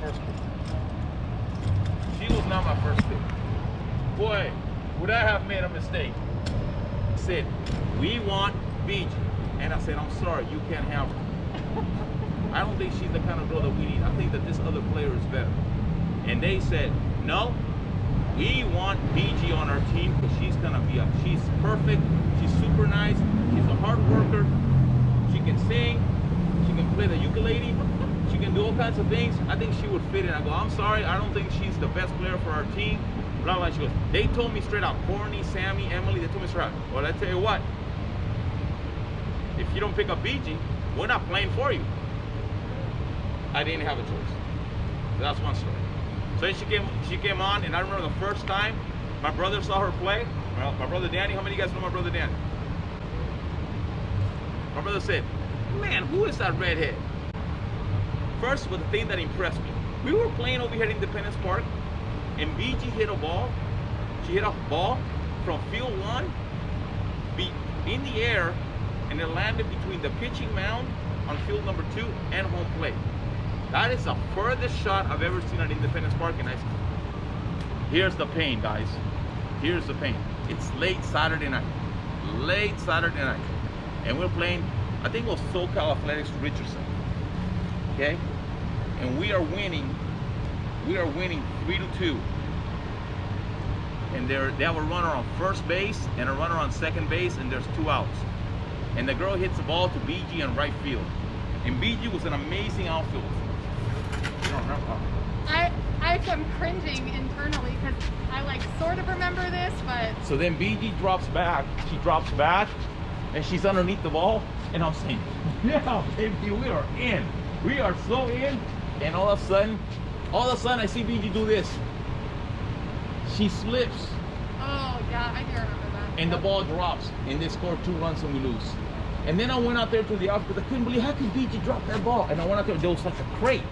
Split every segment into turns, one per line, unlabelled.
first pick. She was not my first pick. Boy, would I have made a mistake. I said, we want BG. And I said, I'm sorry, you can't have her. I don't think she's the kind of girl that we need. I think that this other player is better. And they said, no, we want BG on our team because she's perfect, she's super nice, she's a hard worker, she can sing, she can play the ukulele, she can do all kinds of things. I think she would fit in. I go, I'm sorry, I don't think she's the best player for our team. Blah, blah. She goes, they told me straight out, Courtney, Sammy, Emily, they told me straight out, well, I tell you what, if you don't pick up BG, we're not playing for you. I didn't have a choice. So that's one story. So she came on, and I remember the first time my brother saw her play. Well, my brother Danny, how many of you guys know my brother Danny? My brother said, man, who is that redhead? First was the thing that impressed me. We were playing over here at Independence Park, and BG hit a ball. She hit a ball from field 1, in the air, and it landed between the pitching mound on field number 2 and home plate. That is the furthest shot I've ever seen at Independence Park, and here's the pain, guys. Here's the pain. It's late Saturday night. Late Saturday night. And we're playing, I think it was SoCal Athletics Richardson. Okay? And we are winning 3-2. And they have a runner on first base and a runner on second base, and there's 2 outs. And the girl hits the ball to BG in right field. And BG was an amazing outfielder. You don't remember?
I am cringing internally because I sort of remember this, but...
So then BG drops back. She drops back, and she's underneath the ball. And I'm saying, yeah, baby, we are in. We are so in. And all of a sudden, I see BG do this. She slips.
Oh, yeah, I do remember that.
And the ball drops, and they score 2 runs and we lose. And then I went out there to the outfield because I couldn't believe how could BG drop that ball. And I went out there, there was like a crate.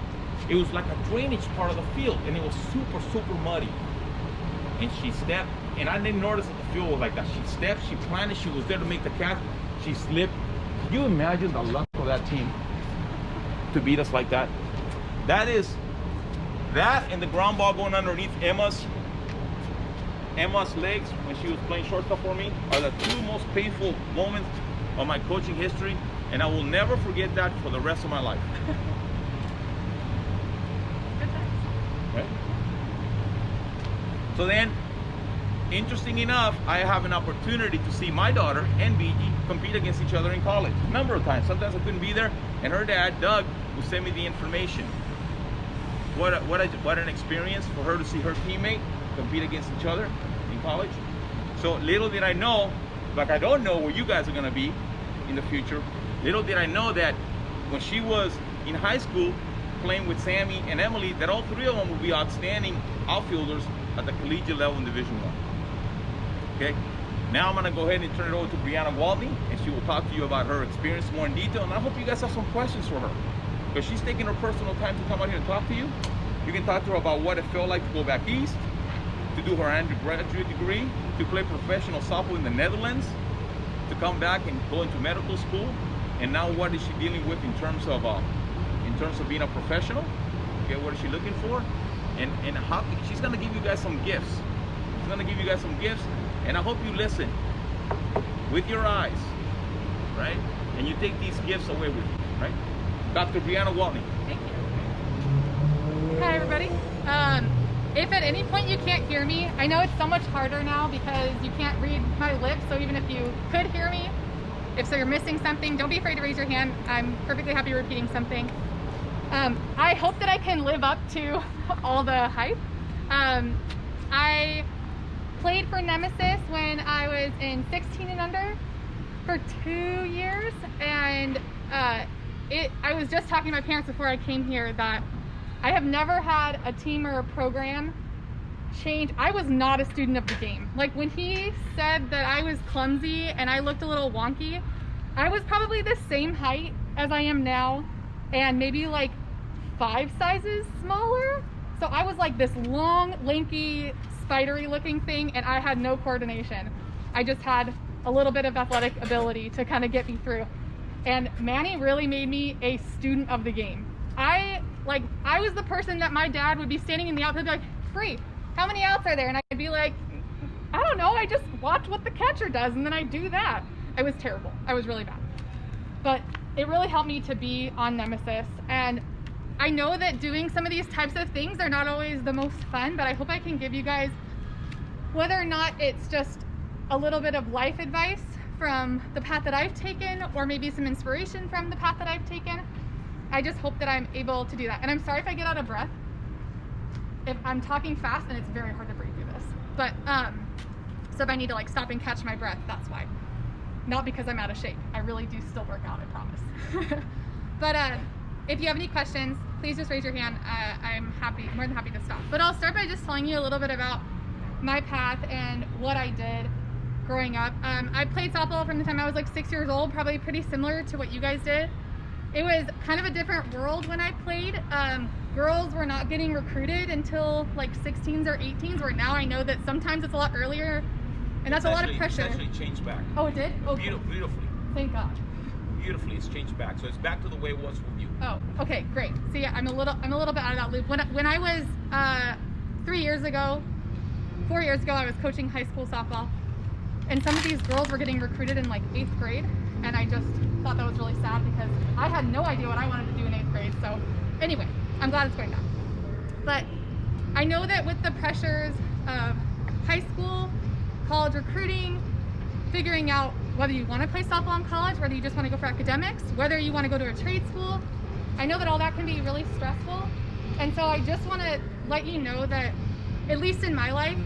It was like a drainage part of the field, and it was super, super muddy. And she stepped, and I didn't notice that the field was like that. She stepped, she planted, she was there to make the catch. She slipped. Can you imagine the luck of that team to beat us like that? That and the ground ball going underneath Emma's legs when she was playing shortstop for me are the 2 most painful moments of my coaching history, and I will never forget that for the rest of my life. Right? So then, interesting enough, I have an opportunity to see my daughter and BG compete against each other in college a number of times. Sometimes I couldn't be there, and her dad, Doug, would send me the information. What an experience for her to see her teammate compete against each other in college. So little did I know, like I don't know where you guys are gonna be in the future. Little did I know that when she was in high school playing with Sammy and Emily, that all 3 of them would be outstanding outfielders at the collegiate level in Division I. Okay, now I'm gonna go ahead and turn it over to Brianna Gwaltney, and she will talk to you about her experience more in detail. And I hope you guys have some questions for her, because she's taking her personal time to come out here and talk to you. You can talk to her about what it felt like to go back east, to do her undergraduate degree, to play professional softball in the Netherlands, to come back and go into medical school, and now what is she dealing with in terms of being a professional? Okay, what is she looking for? And how she's gonna give you guys some gifts. She's gonna give you guys some gifts, and I hope you listen with your eyes, right? And you take these gifts away with you, right? Dr. Brianna Gwaltney.
Thank you. Hi, everybody. If at any point you can't hear me, I know it's so much harder now because you can't read my lips, so even if you could hear me, if you're missing something, don't be afraid to raise your hand. I'm perfectly happy repeating something. I hope that I can live up to all the hype. I played for Nemesis when I was in 16 and under for 2 years, and I was just talking to my parents before I came here that I have never had a team or a program change. I was not a student of the game. Like when he said that I was clumsy and I looked a little wonky, I was probably the same height as I am now and maybe like 5 sizes smaller. So I was like this long, lanky, spidery looking thing, and I had no coordination. I just had a little bit of athletic ability to kind of get me through. And Manny really made me a student of the game. I Like, I was the person that my dad would be standing in the outfield and be like, free, how many outs are there? And I'd be like, I don't know, I just watch what the catcher does and then I do that. I was terrible. I was really bad. But it really helped me to be on Nemesis. And I know that doing some of these types of things are not always the most fun, but I hope I can give you guys, whether or not it's just a little bit of life advice from the path that I've taken, or maybe some inspiration from the path that I've taken. I just hope that I'm able to do that. And I'm sorry if I get out of breath. If I'm talking fast and it's very hard to breathe through this. But, so if I need to like stop and catch my breath, that's why. Not because I'm out of shape. I really do still work out, I promise. But if you have any questions, please just raise your hand. I'm more than happy to stop. But I'll start by just telling you a little bit about my path and what I did growing up. I played softball from the time I was like 6 years old, probably pretty similar to what you guys did. It was kind of a different world when I played. Girls were not getting recruited until like 16s or 18s, where now I know that sometimes it's a lot earlier, and that's a lot of pressure.
It's actually changed back.
Oh, it did? Okay.
Beautifully.
Thank God.
Beautifully, it's changed back. So it's back to the way it was with you.
Oh, okay, great. So yeah, I'm a little bit out of that loop. When I was 4 years ago, I was coaching high school softball, and some of these girls were getting recruited in like 8th grade, and I just thought that was really sad because I had no idea what I wanted to do in 8th grade. So anyway, I'm glad it's going down. But I know that with the pressures of high school, college recruiting, figuring out whether you want to play softball in college, whether you just want to go for academics, whether you want to go to a trade school, I know that all that can be really stressful. And so I just want to let you know that, at least in my life,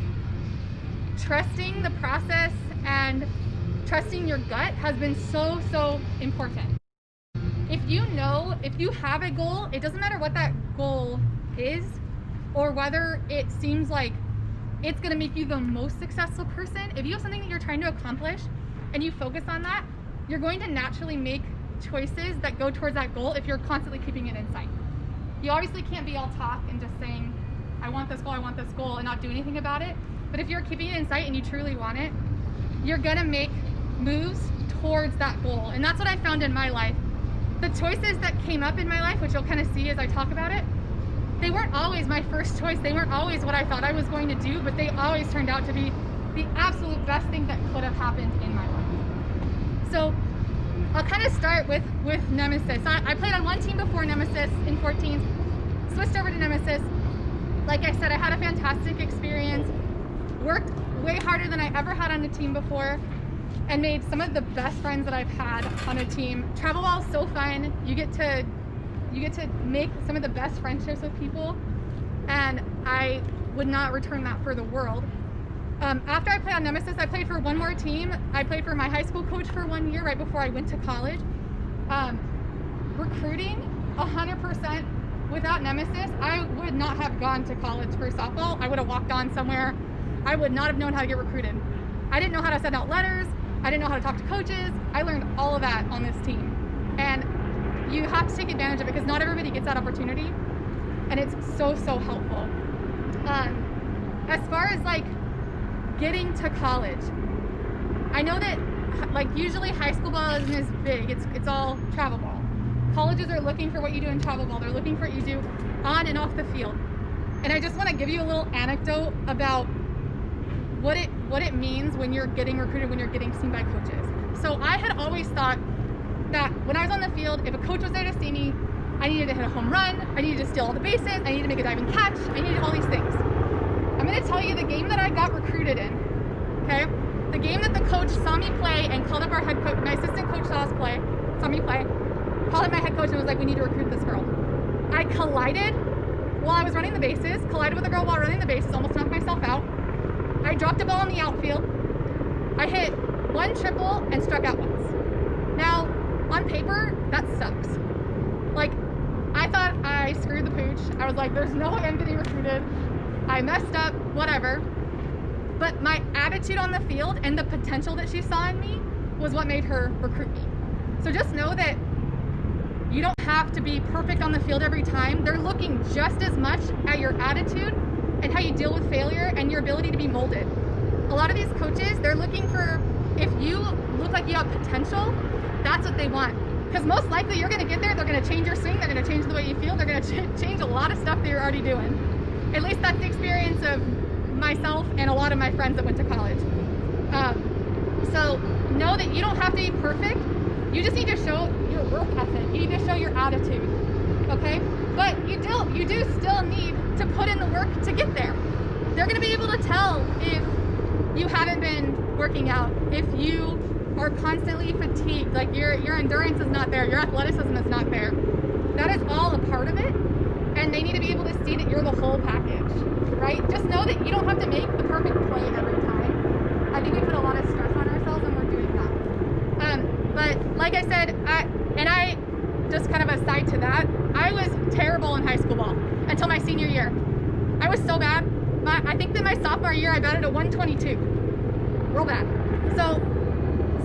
trusting the process and trusting your gut has been so important. If you have a goal, it doesn't matter what that goal is or whether it seems like it's going to make you the most successful person. If you have something that you're trying to accomplish and you focus on that, you're going to naturally make choices that go towards that goal if you're constantly keeping it in sight. You obviously can't be all talk and just saying, I want this goal, and not do anything about it. But if you're keeping it in sight and you truly want it, you're gonna make moves towards that goal. And that's what I found in my life. The choices that came up in my life, which you'll kind of see as I talk about it, they weren't always my first choice. They weren't always what I thought I was going to do, but they always turned out to be the absolute best thing that could have happened in my life. So I'll kind of start with Nemesis. I played on one team before Nemesis in 14s, switched over to Nemesis. Like I said, I had a fantastic experience, worked way harder than I ever had on a team before, and made some of the best friends that I've had on a team. Travel ball is so fun. You get to make some of the best friendships with people, and I would not return that for the world. After I played on Nemesis, I played for one more team. I played for my high school coach for 1 year right before I went to college. Recruiting, 100%. Without Nemesis, I would not have gone to college for softball. I would have walked on somewhere. I would not have known how to get recruited. I didn't know how to send out letters. I didn't know how to talk to coaches. I learned all of that on this team. And you have to take advantage of it because not everybody gets that opportunity. And it's so helpful. As far as like getting to college, I know that like usually high school ball isn't as big. It's all travel ball. Colleges are looking for what you do in travel ball. They're looking for what you do on and off the field. And I just want to give you a little anecdote about what it means when you're getting recruited, when you're getting seen by coaches. So I had always thought that when I was on the field, if a coach was there to see me, I needed to hit a home run, I needed to steal all the bases, I needed to make a diving catch, I needed all these things. I'm going to tell you the game that I got recruited in, okay? The game that the coach saw me play and called up our head coach, my assistant coach saw me play, called up my head coach and was like, we need to recruit this girl. I collided while I was running the bases, collided with a girl while running the bases, almost knocked myself out. I dropped a ball in the outfield. I hit 1 triple and struck out once. Now, on paper, that sucks. Like, I thought I screwed the pooch. I was like, there's no way I'm getting recruited. I messed up, whatever. But my attitude on the field and the potential that she saw in me was what made her recruit me. So just know that you don't have to be perfect on the field every time. They're looking just as much at your attitude and how you deal with failure and your ability to be molded. A lot of these coaches, they're looking for, if you look like you have potential, that's what they want. Because most likely you're going to get there, they're going to change your swing, they're going to change the way you feel, they're going to change a lot of stuff that you're already doing. At least that's the experience of myself and a lot of my friends that went to college. So know that you don't have to be perfect. You just need to show your work ethic. You need to show your attitude, okay? But you do still need to put in the work to get there. They're going to be able to tell if you haven't been working out, if you are constantly fatigued, like your endurance is not there, your athleticism is not there. That is all a part of it, and they need to be able to see that you're the whole package, right? Just know that you don't have to make the perfect play every time. I think we put a lot of stress on ourselves when we're doing that. But like I said, I just kind of aside to that, I was terrible in high school ball until my senior year. I was so bad. I think that my sophomore year I batted a 122. Real bad. So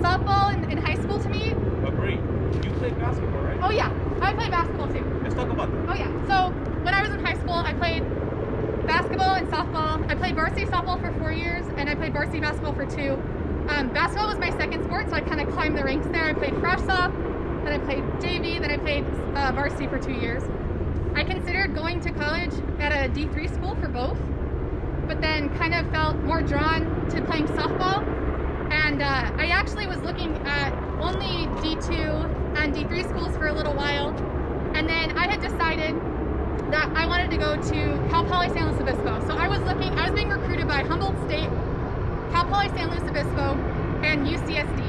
softball in high school to me.
Agree. You played basketball, right?
Oh yeah, I played basketball too.
Let's talk about that.
Oh yeah. So when I was in high school, I played basketball and softball. I played varsity softball for 4 years, and I played varsity basketball for 2. Basketball was my second sport, so I kind of climbed the ranks there. I played fresh soft, then I played JV, then I played varsity for 2 years. I considered going to college at a D3 school for both, but then kind of felt more drawn to playing softball. And I actually was looking at only D2 and D3 schools for a little while. And then I had decided that I wanted to go to Cal Poly San Luis Obispo. So I was being recruited by Humboldt State, Cal Poly San Luis Obispo, and UCSD,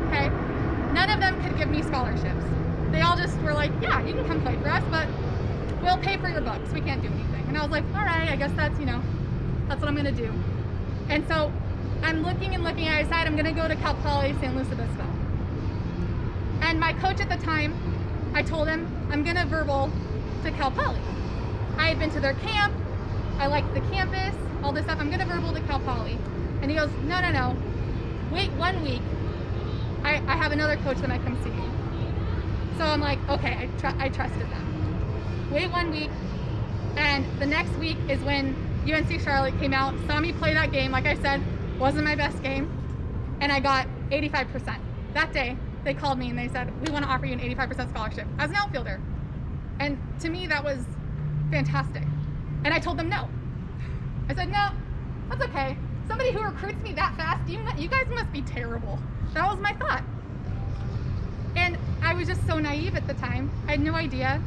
okay? None of them could give me scholarships. They all just were like, yeah, you can come play for us, but we'll pay for your books. We can't do anything. And I was like, all right, I guess that's what I'm gonna do. And so I'm looking and looking, I decided I'm gonna go to Cal Poly San Luis Obispo. And my coach at the time, I told him, I'm gonna verbal to Cal Poly. I had been to their camp, I liked the campus, all this stuff, I'm gonna verbal to Cal Poly. And he goes, no, wait 1 week. I have another coach that might come see you. So I'm like, okay, I trusted them. Wait 1 week, and the next week is when UNC Charlotte came out, saw me play that game, like I said, wasn't my best game, and I got 85%. That day, they called me and they said, we want to offer you an 85% scholarship as an outfielder. And to me, that was fantastic. And I told them no. I said, no, that's okay. Somebody who recruits me that fast, you guys must be terrible. That was my thought. And I was just so naive at the time. I had no idea.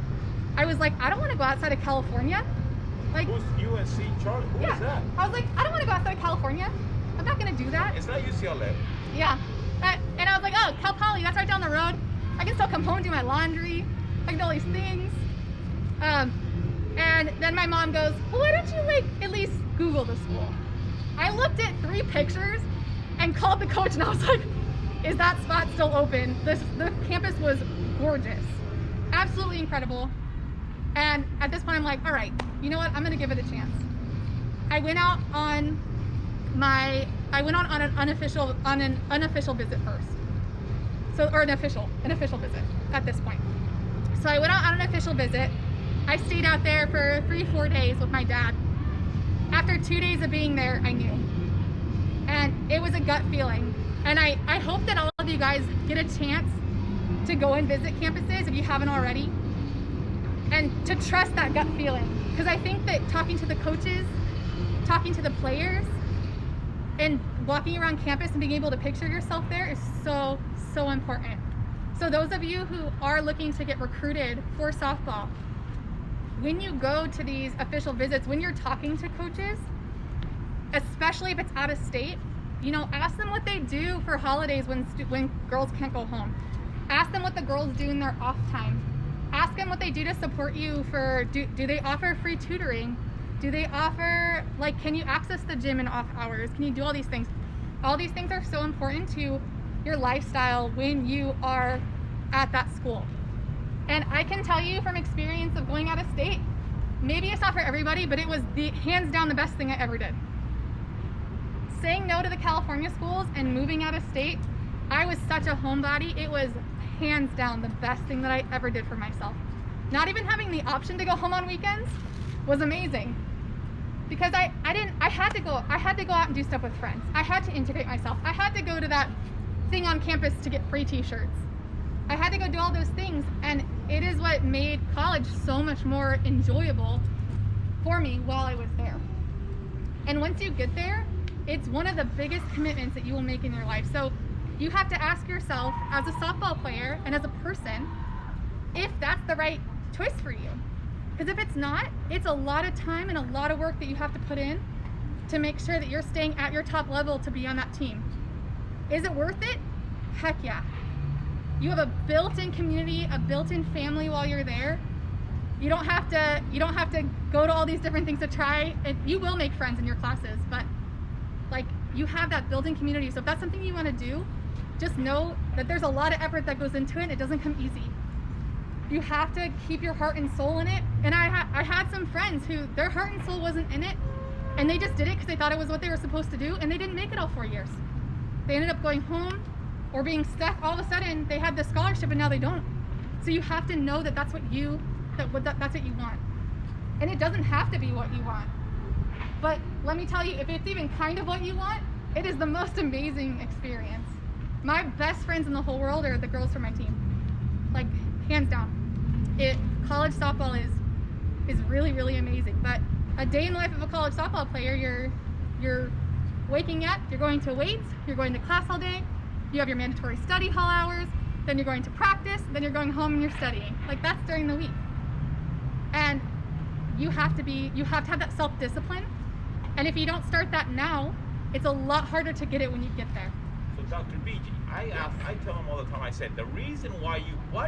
I was like, I don't want to go outside of California. Like,
who's UNC Charlotte? Who is that?
I was like, I don't want to go outside of California. I'm not going to do that.
It's not UCLA.
Yeah. And I was like, oh, Cal Poly, that's right down the road. I can still come home, do my laundry. I can do all these things. And then my mom goes, well, why don't you at least Google the school? I looked at 3 pictures and called the coach and I was like, is that spot still open? The campus was gorgeous. Absolutely incredible. And at this point I'm like, all right, you know what? I'm gonna give it a chance. I went out on an unofficial visit first. So, or an official visit at this point. So I went out on an official visit. I stayed out there for 3-4 days with my dad. After 2 days of being there, I knew. And it was a gut feeling. And I hope that all of you guys get a chance to go and visit campuses if you haven't already. And to trust that gut feeling. Because I think that talking to the coaches, talking to the players, and walking around campus and being able to picture yourself there is so, so important. So those of you who are looking to get recruited for softball, when you go to these official visits, when you're talking to coaches, especially if it's out of state, ask them what they do for holidays when girls can't go home. Ask them what the girls do in their off time. Ask them what they do to support you do they offer free tutoring? Do they offer, can you access the gym in off hours? Can you do all these things? All these things are so important to your lifestyle when you are at that school. And I can tell you from experience of going out of state, maybe it's not for everybody, but it was hands down the best thing I ever did. Saying no to the California schools and moving out of state, I was such a homebody. It was hands down the best thing that I ever did for myself. Not even having the option to go home on weekends was amazing. Because I had to go out and do stuff with friends. I had to integrate myself. I had to go to that thing on campus to get free t-shirts. I had to go do all those things, and it is what made college so much more enjoyable for me while I was there. And once you get there, it's one of the biggest commitments that you will make in your life. So you have to ask yourself as a softball player and as a person if that's the right choice for you. Because if it's not, it's a lot of time and a lot of work that you have to put in to make sure that you're staying at your top level to be on that team. Is it worth it? Heck yeah. You have a built-in community, a built-in family while you're there. You don't have to go to all these different things to try. You will make friends in your classes, but like, you have that built-in community. So if that's something you want to do, just know that there's a lot of effort that goes into it. It doesn't come easy. You have to keep your heart and soul in it. And I had some friends who their heart and soul wasn't in it, and they just did it because they thought it was what they were supposed to do, and they didn't make it all 4 years. They ended up going home or being stuck. All of a sudden they had the scholarship and now they don't. So you have to know that that's what you want. And it doesn't have to be what you want. But let me tell you, if it's even kind of what you want, it is the most amazing experience. My best friends in the whole world are the girls from my team. Like, hands down. College softball is really, really amazing. But a day in the life of a college softball player, you're waking up, you're going to weights, you're going to class all day, you have your mandatory study hall hours, then you're going to practice, then you're going home and you're studying. Like, that's during the week. And you have to have that self-discipline. And if you don't start that now, it's a lot harder to get it when you get there.
So Dr. BG, I tell them all the time, I said, the reason why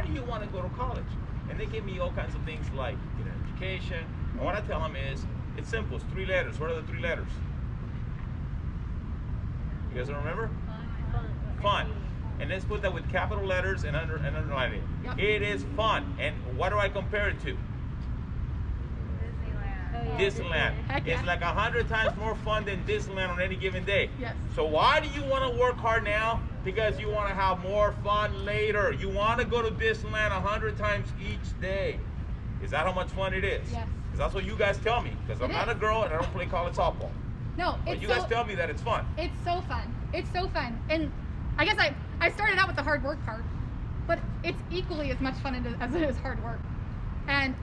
do you want to go to college? And they give me all kinds of things like get an education. And what I tell them is, it's simple, it's 3 letters. What are the 3 letters? You guys don't remember? Fun. And let's put that with capital letters and underline it.
Yep.
It is fun. And what do I compare it to? Disneyland.
Heck yeah.
It's like 100 times more fun than Disneyland on any given day.
Yes.
So why do you want to work hard now? Because you want to have more fun later. You want to go to Disneyland 100 times each day. Is that how much fun it is?
Yes.
Because that's what you guys tell me. Because I'm not a girl and I don't play college softball.
No,
But you guys tell me that it's fun.
It's so fun. It's so fun. And I guess I started out with the hard work part, but it's equally as much fun as it is hard work. And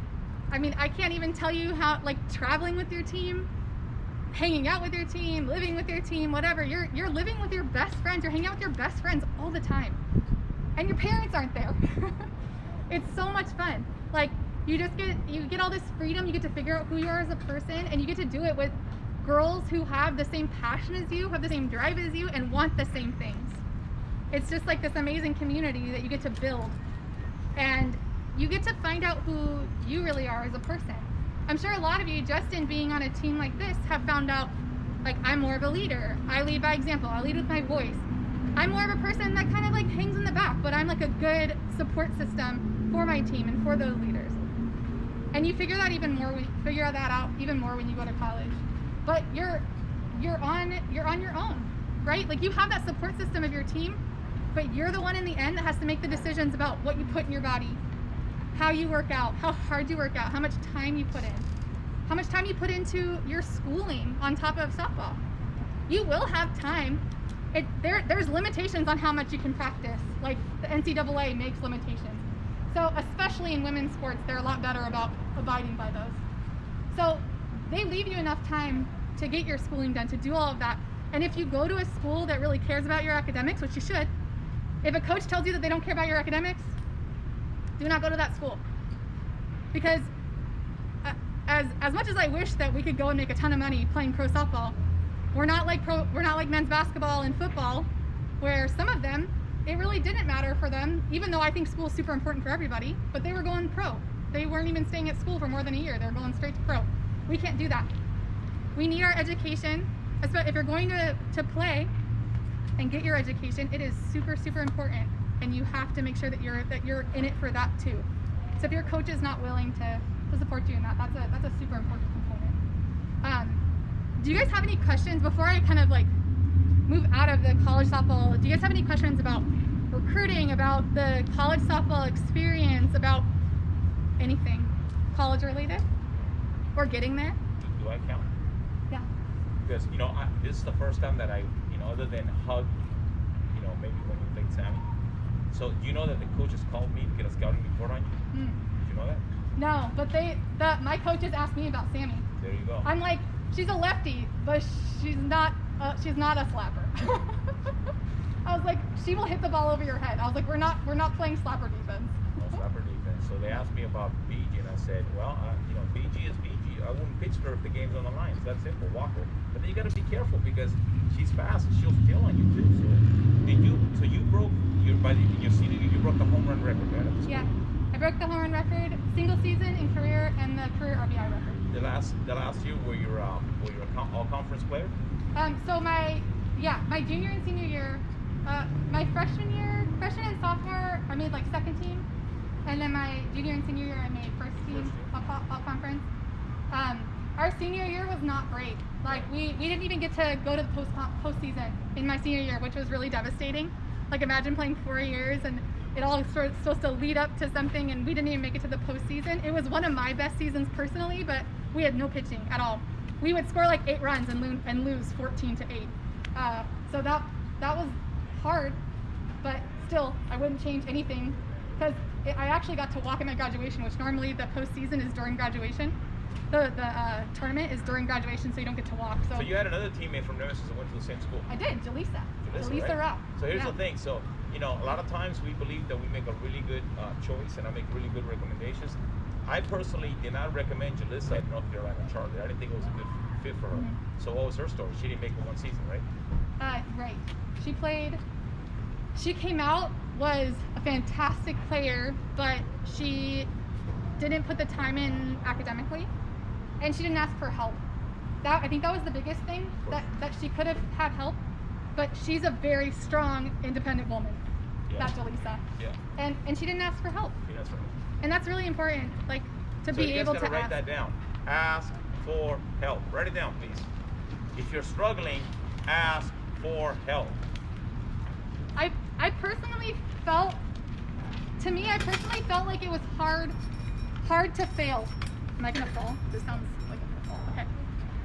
I mean, I can't even tell you how, like, traveling with your team, hanging out with your team, living with your team, whatever, you're living with your best friends, you're hanging out with your best friends all the time. And your parents aren't there. It's so much fun. Like, you get all this freedom, you get to figure out who you are as a person, and you get to do it with girls who have the same passion as you, have the same drive as you, and want the same things. It's just like this amazing community that you get to build. And you get to find out who you really are as a person. I'm sure a lot of you, just in being on a team like this, have found out, like, I'm more of a leader. I lead by example. I lead with my voice. I'm more of a person that kind of like hangs in the back, but I'm like a good support system for my team and for those leaders. And you figure that out even more when you go to college. But you're on your own, right? Like, you have that support system of your team, but you're the one in the end that has to make the decisions about what you put in your body, how you work out, how hard you work out, how much time you put in, how much time you put into your schooling on top of softball. You will have time. There's limitations on how much you can practice. Like, the NCAA makes limitations. So especially in women's sports, they're a lot better about abiding by those. So they leave you enough time to get your schooling done, to do all of that. And if you go to a school that really cares about your academics, which you should, if a coach tells you that they don't care about your academics, do not go to that school. Because as much as I wish that we could go and make a ton of money playing pro softball, we're not like men's basketball and football, where some of them, it really didn't matter for them, even though I think school is super important for everybody, but they were going pro. They weren't even staying at school for more than a year. They're going straight to pro. We can't do that. We need our education. If you're going to play and get your education, it is super, super important. And you have to make sure that you're in it for that too. So if your coach is not willing to support you in that, that's a super important component. Do you guys have any questions before I kind of like move out of the college softball? Do you guys have any questions about recruiting, about the college softball experience, about anything college related or getting there?
Do I count?
Yeah.
Because, this is the first time that I, other than hug, maybe when you played Sammy, So do you know that the coaches called me to get a scouting report on you?
Hmm.
Did you know that?
No, but my coaches asked me about Sammy.
There you go.
I'm like, she's a lefty, but she's not a slapper. I was like, she will hit the ball over your head. I was like, we're not playing slapper defense.
No slapper defense. So they asked me about BG, and I said, well, BG is BG. I wouldn't pitch her if the game's on the line. It's that simple. Walk her. But then you got to be careful because she's fast and she'll steal on you too. So you broke your senior year. You broke the home run record, right?
Yeah, I broke the home run record, single season in career, and the career RBI record.
The last year were you all conference player?
So my junior and senior year, my freshman and sophomore, I made like second team, and then my junior and senior year, I made first team all conference. Our senior year was not great. Like we didn't even get to go to the postseason in my senior year, which was really devastating. Like imagine playing 4 years and it all sort of supposed to lead up to something, and we didn't even make it to the postseason. It was one of my best seasons personally, but we had no pitching at all. We would score like 8 runs and lose 14-8. So that was hard, but still, I wouldn't change anything because I actually got to walk at my graduation, which normally the postseason is during graduation. The tournament is during graduation, so you don't get to walk. So
you had another teammate from Nemesis that went to the same school.
I did, Jaleesa
right?
Rao.
So here's the thing. So a lot of times we believe that we make a really good choice, and I make really good recommendations. I personally did not recommend Jaleesa at North Carolina Charlotte. I didn't think it was a good fit for her.
Mm-hmm.
So what was her story? She didn't make it one season, right?
Right. She came out, was a fantastic player, but she didn't put the time in academically, and she didn't ask for help. I think that was the biggest thing, that she could have had help, but she's a very strong, independent woman, that Jaleesa.
Yeah.
And she didn't ask for help.
Yeah, that's right.
And that's really important, like to be able to
write that down. Ask for help. Write it down, please. If you're struggling, ask for help.
I personally felt like it was hard to fail. Am I gonna fall? This sounds like I'm gonna fall. Okay.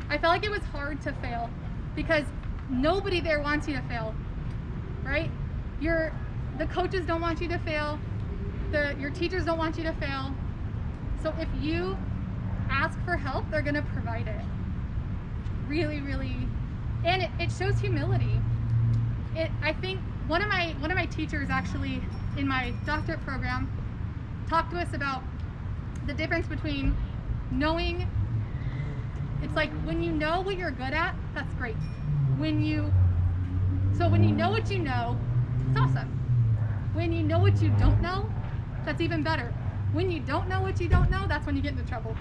I felt like it was hard to fail because nobody there wants you to fail, right? The coaches don't want you to fail. Your teachers don't want you to fail. So if you ask for help, they're gonna provide it. Really, really, and it shows humility. I think one of my teachers actually in my doctorate program talked to us about the difference between knowing. It's like when you know what you're good at, that's great. When you know what you know, it's awesome. When you know what you don't know, that's even better. When you don't know what you don't know, that's when you get into trouble.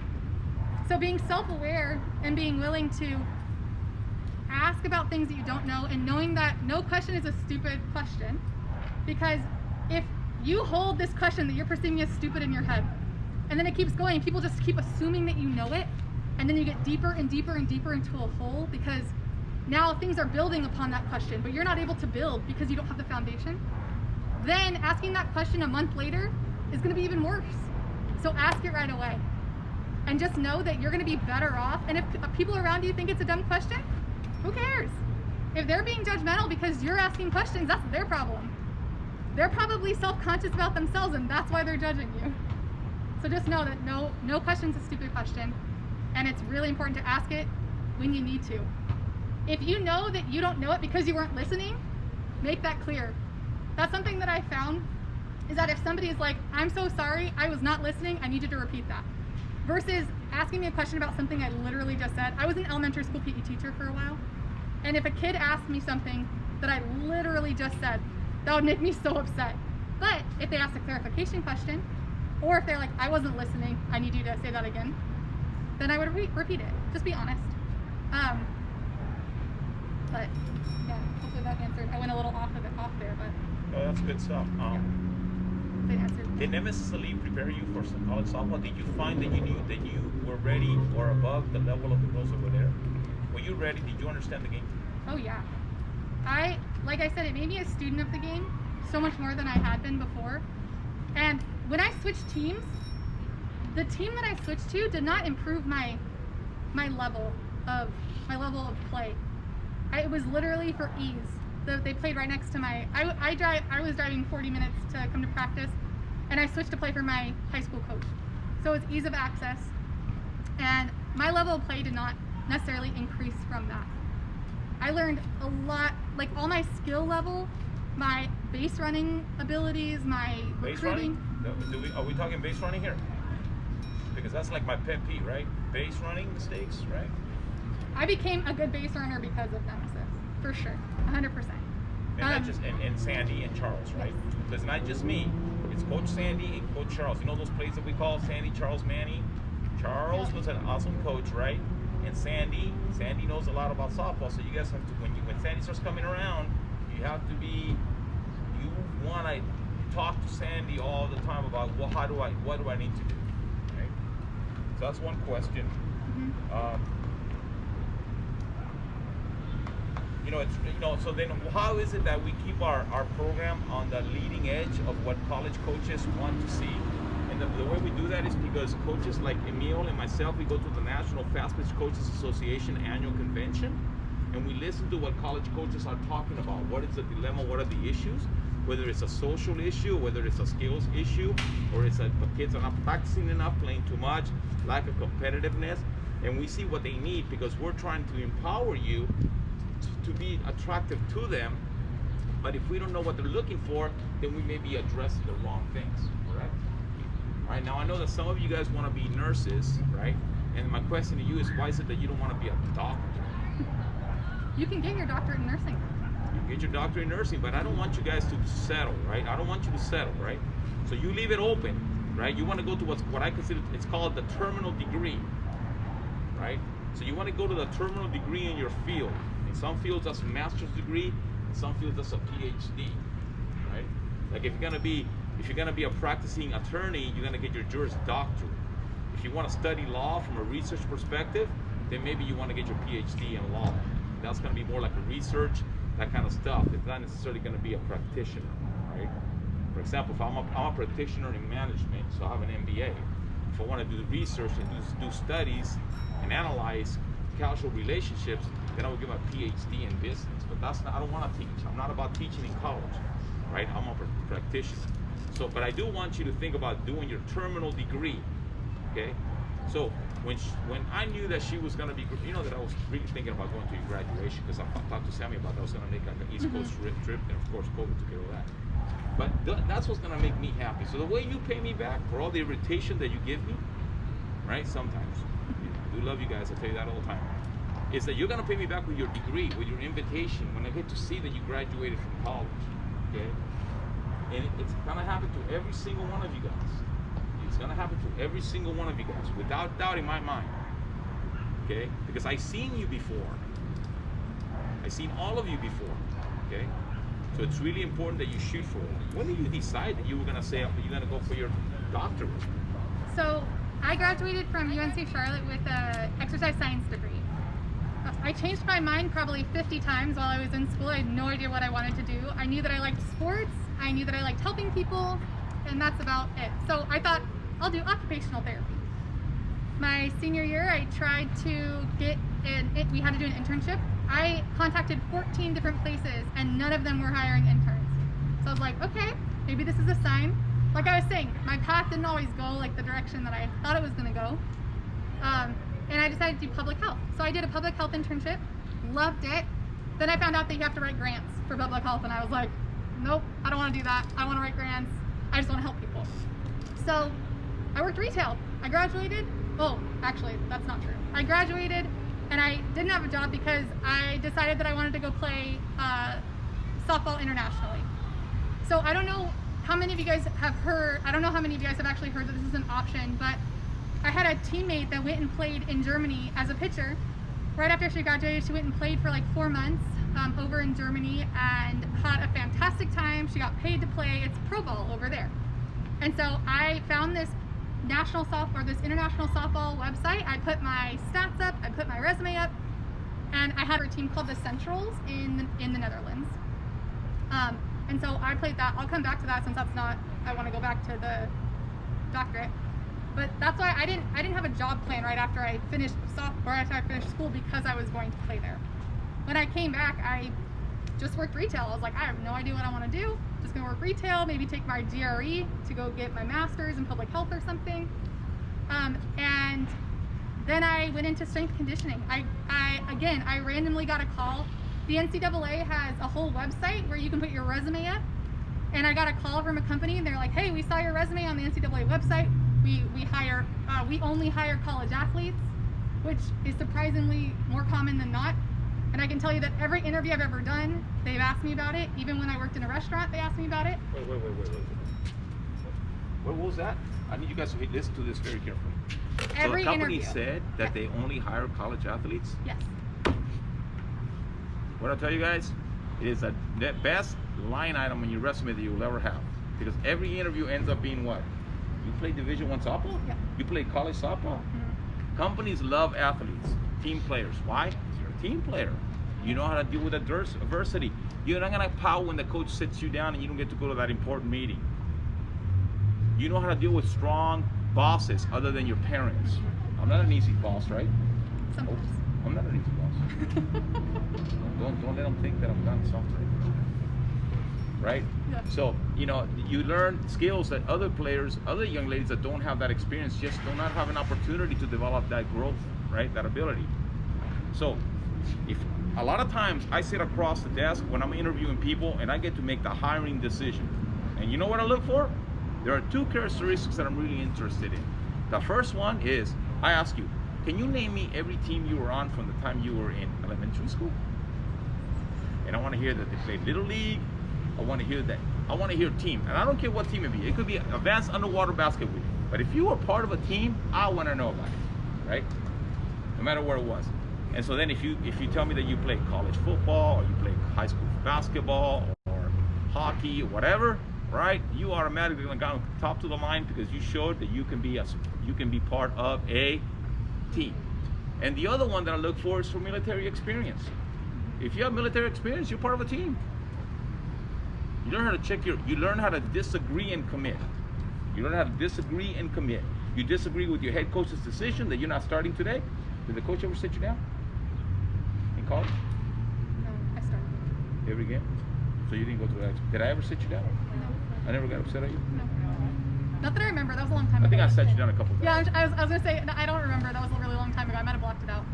So being self-aware and being willing to ask about things that you don't know, and knowing that no question is a stupid question, because if you hold this question that you're perceiving as stupid in your head, and then it keeps going, people just keep assuming that you know it, and then you get deeper and deeper and deeper into a hole because now things are building upon that question, but you're not able to build because you don't have the foundation. Then asking that question a month later is going to be even worse. So ask it right away. And just know that you're going to be better off. And if people around you think it's a dumb question, who cares? If they're being judgmental because you're asking questions, that's their problem. They're probably self-conscious about themselves, and that's why they're judging you. So just know that no question's a stupid question, and it's really important to ask it when you need to. If you know that you don't know it because you weren't listening, make that clear. That's something that I found, is that if somebody is like, I'm so sorry, I was not listening, I need you to repeat that. Versus asking me a question about something I literally just said. I was an elementary school PE teacher for a while, and if a kid asked me something that I literally just said, that would make me so upset. But if they ask a clarification question, or if they're like, I wasn't listening, I need you to say that again, then I would repeat it. Just be honest. But yeah, hopefully that answered. I went a little off there, but
oh, that's good stuff.
they answered.
Did Nemesis Elite prepare you for some college softball? Did you find that you knew that you were ready or above the level of the girls that were there? Were you ready? Did you understand the game?
Oh yeah. Like I said, it made me a student of the game so much more than I had been before. And when I switched teams, the team that I switched to did not improve my level of play. It was literally for ease. They played right next to my. I was driving 40 minutes to come to practice, and I switched to play for my high school coach. So it's ease of access, and my level of play did not necessarily increase from that. I learned a lot, like all my skill level, my base running abilities, my
Base
recruiting.
running? Are we talking base running here? Because that's like my pet peeve, right? Base running mistakes, right?
I became a good base runner because of Nemesis, for sure, 100%.
And not just and Sandy and Charles, right? So it's not just me. It's Coach Sandy and Coach Charles. You know those plays that we call Sandy, Charles, Manny? Charles was an awesome coach, right? And Sandy knows a lot about softball. So you guys have to, when Sandy starts coming around, you want to talk to Sandy all the time about, well, what do I need to do, right? So that's one question. So then how is it that we keep our program on the leading edge of what college coaches want to see? And the way we do that is because coaches like Emil and myself, we go to the National Fast Pitch Coaches Association annual convention, and we listen to what college coaches are talking about. What is the dilemma? What are the issues? Whether it's a social issue, whether it's a skills issue, or it's the kids are not practicing enough, playing too much, lack of competitiveness, and we see what they need because we're trying to empower you to be attractive to them. But if we don't know what they're looking for, then we may be addressing the wrong things, correct? All right, now I know that some of you guys want to be nurses, right? And my question to you is, why is it that you don't want to be a doctor?
You can get your doctorate in nursing.
You get your doctorate in nursing, but I don't want you guys to settle, right? I don't want you to settle, right? So you leave it open, right? You want to go to what I consider, it's called the terminal degree, right? So you want to go to the terminal degree in your field. In some fields, that's a master's degree. In some fields, that's a PhD, right? Like if you're gonna be a practicing attorney, you're gonna get your Juris Doctorate. If you want to study law from a research perspective, then maybe you want to get your PhD in law. That's gonna be more like a research, that kind of stuff. It's not necessarily gonna be a practitioner, right? For example, if I'm a practitioner in management, so I have an MBA. If I want to do research and do studies and analyze causal relationships, then I would get my PhD in business. But I don't want to teach. I'm not about teaching in college, right? I'm a practitioner. So, but I do want you to think about doing your terminal degree, okay? So when I knew that she was going to be, that I was really thinking about going to your graduation, because I talked to Sammy about that. I was going to make like an East Coast trip, and of course COVID took care of that. But that's what's going to make me happy. So the way you pay me back for all the irritation that you give me, right? Sometimes, I do love you guys. I tell you that all the time. Is that you're going to pay me back with your degree, with your invitation, when I get to see that you graduated from college, okay? And it's going to happen to every single one of you guys. It's going to happen to every single one of you guys, without doubt in my mind, okay? Because I've seen you before. I've seen all of you before, okay? So it's really important that you shoot for it. When did you decide that you were going to say you're going to go for your doctorate?
So I graduated from UNC Charlotte with an exercise science degree. I changed my mind probably 50 times while I was in school. I had no idea what I wanted to do. I knew that I liked sports. I knew that I liked helping people, and that's about it. So I thought, I'll do occupational therapy. My senior year, I tried to get we had to do an internship. I contacted 14 different places, and none of them were hiring interns. So I was like, okay, maybe this is a sign. Like I was saying, my path didn't always go like the direction that I thought it was going to go. And I decided to do public health. So I did a public health internship, loved it. Then I found out that you have to write grants for public health, and I was like, nope, I don't want to do that. I want to write grants. I just want to help people. So I worked retail. I graduated. Oh, actually, that's not true. I graduated, and I didn't have a job because I decided that I wanted to go play softball internationally. So I don't know how many of you guys have heard, I don't know how many of you guys have actually heard that this is an option, but I had a teammate that went and played in Germany as a pitcher. Right after she graduated, she went and played for like 4 months over in Germany and had a fantastic time. She got paid to play. It's pro ball over there. And so I found this international softball website. I put my stats up, I put my resume up, and I had a team called the Centrals in the Netherlands. And so I played that. I'll come back to that since that's not, I want to go back to the doctorate. But that's why I didn't have a job plan right after I finished school because I was going to play there. When I came back, I just worked retail. I was like, I have no idea what I want to do. Just gonna work retail, maybe take my GRE to go get my master's in public health or something. And then I went into strength conditioning. I randomly got a call. The NCAA has a whole website where you can put your resume up. And I got a call from a company and they're like, hey, we saw your resume on the NCAA website. We only hire college athletes, which is surprisingly more common than not. And I can tell you that every interview I've ever done, they've asked me about it. Even when I worked in a restaurant, they asked me about it.
Wait. What was that? I need you guys to listen to this very carefully. So the company said that they only hire college athletes?
Yes.
What I'll tell you guys, it is the best line item on your resume that you'll ever have. Because every interview ends up being what? You play Division I softball?
Yeah.
You play college softball?
Mm-hmm.
Companies love athletes, team players. Why? You're a team player. You know how to deal with adversity. You're not gonna pout when the coach sits you down and you don't get to go to that important meeting. You know how to deal with strong bosses other than your parents. I'm not an easy boss, right?
Sometimes.
Oh, I'm not an easy boss. don't let them think that I'm not soft, right?
Yeah.
So, you know, you learn skills that other players, other young ladies that don't have that experience just do not have an opportunity to develop that growth, right? That ability. So, if a lot of times I sit across the desk when I'm interviewing people and I get to make the hiring decision. And you know what I look for? There are two characteristics that I'm really interested in. The first one is, I ask you, can you name me every team you were on from the time you were in elementary school? And I want to hear that they played Little League. I want to hear that. I want to hear team. And I don't care what team it be. It could be advanced underwater basketball. But if you were part of a team, I want to know about it, right? No matter where it was. And so then if you tell me that you played college football or you played high school basketball or hockey or whatever, right? You automatically going to go top to the line because you showed that you can be part of a team. And the other one that I look for is for military experience. If you have military experience, you're part of a team. You learn how to you learn how to disagree and commit. You learn how to disagree and commit. You disagree with your head coach's decision that you're not starting today. Did the coach ever sit you down in college?
No, I started.
Every game? So you didn't go through that. Did I ever sit you down?
No.
I never got upset at you?
No. Not that I remember. That was a long time ago.
I think I sat you down a couple times.
Yeah, I was going to say, no, I don't remember. That was a really long time ago. I might have blocked it out.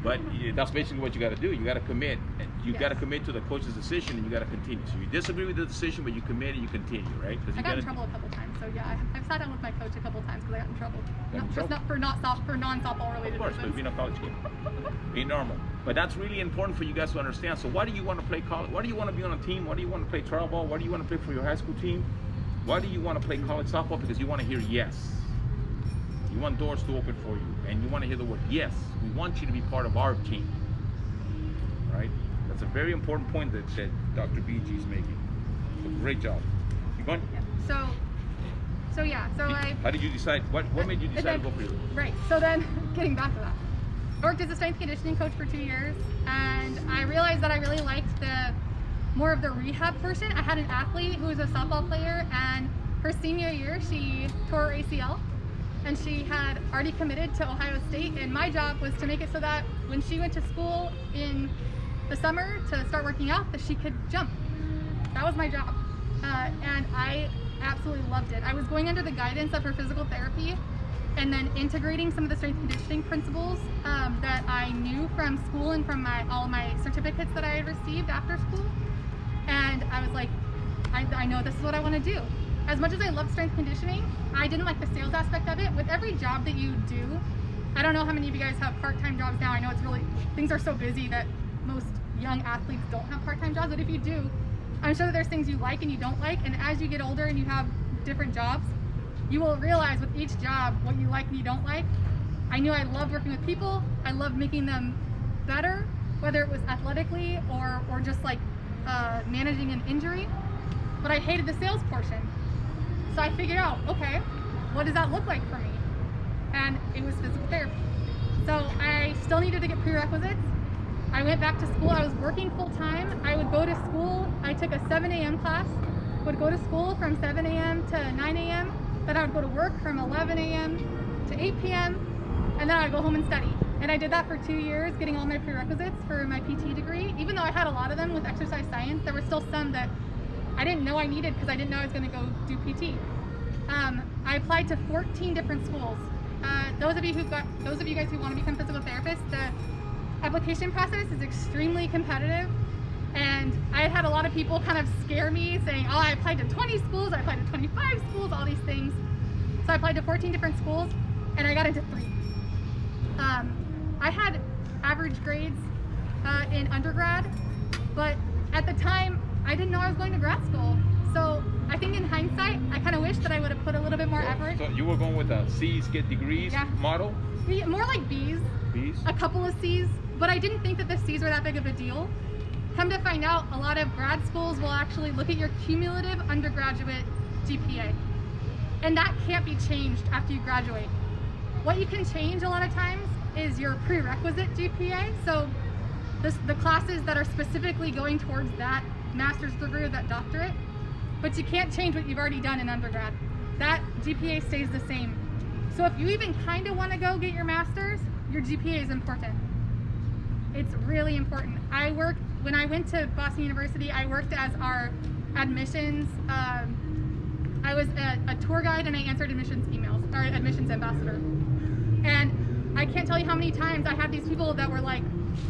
But that's basically what you got to do. You got to commit. You
Yes.
got to commit to the coach's decision, and you got to continue. So you disagree with the decision, but you commit and you continue, right?
I got in trouble a couple times. So yeah, I've sat down with my coach a couple times because I got in trouble.
Got in
Just
trouble?
not for non-softball related
Of course, but
reasons.
being a college kid, be normal. But that's really important for you guys to understand. So why do you want to play college? Why do you want to be on a team? Why do you want to play travel ball? Why do you want to play for your high school team? Why do you want to play college softball? Because you want to hear yes. You want doors to open for you, and you want to hear the word yes. We want you to be part of our team, right? That's a very important point that Dr. BG is making. So great job. Keep going.
Yeah. So
How did you decide? What made you decide to go for you?
Right. So then, getting back to that, I worked as a strength conditioning coach for 2 years, and I realized that I really liked more of the rehab portion. I had an athlete who was a softball player, and her senior year she tore her ACL, and she had already committed to Ohio State. And my job was to make it so that when she went to school in the summer to start working out, that she could jump. That was my job, and I absolutely loved it. I was going under the guidance of her physical therapy and then integrating some of the strength conditioning principles that I knew from school and from all of my certificates that I had received after school. And I was like, I know this is what I want to do. As much as I love strength conditioning, I didn't like the sales aspect of it. With every job that you do, I don't know how many of you guys have part-time jobs now. I know things are so busy that most young athletes don't have part-time jobs, but if you do, I'm sure that there's things you like and you don't like, and as you get older and you have different jobs, you will realize with each job what you like and you don't like. I knew I loved working with people. I loved making them better, whether it was athletically or just like managing an injury, but I hated the sales portion. So I figured out, okay, what does that look like for me? And it was physical therapy. So I still needed to get prerequisites. I went back to school. I was working full time. I would go to school. I took a 7 a.m. class, would go to school from 7 a.m. to 9 a.m. Then I would go to work from 11 a.m. to 8 p.m. and then I'd go home and study. And I did that for 2 years, getting all my prerequisites for my PT degree. Even though though I had a lot of them with exercise science, there were still some that I didn't know I needed because I didn't know I was going to go do PT. I applied to 14 different schools. Those of you guys who want to become physical therapists, the application process is extremely competitive. And I had a lot of people kind of scare me saying, oh, I applied to 20 schools, I applied to 25 schools, all these things. So I applied to 14 different schools and I got into 3. I had average grades in undergrad, but at the time I didn't know I was going to grad school. So I think in hindsight, I kind of wish that I would have put a little bit more effort.
So you were going with a C's get degrees model?
More like B's.
B's?
A couple of C's, but I didn't think that the C's were that big of a deal. Come to find out, a lot of grad schools will actually look at your cumulative undergraduate GPA. And that can't be changed after you graduate. What you can change a lot of times is your prerequisite GPA. So the classes that are specifically going towards that master's degree or that doctorate, but you can't change what you've already done in undergrad. That GPA stays the same. So if you even kind of want to go get your master's, your GPA is important. It's really important. When I went to Boston University, I worked as our admissions, I was a tour guide and I answered admissions emails, or admissions ambassador. And I can't tell you how many times I had these people that were like,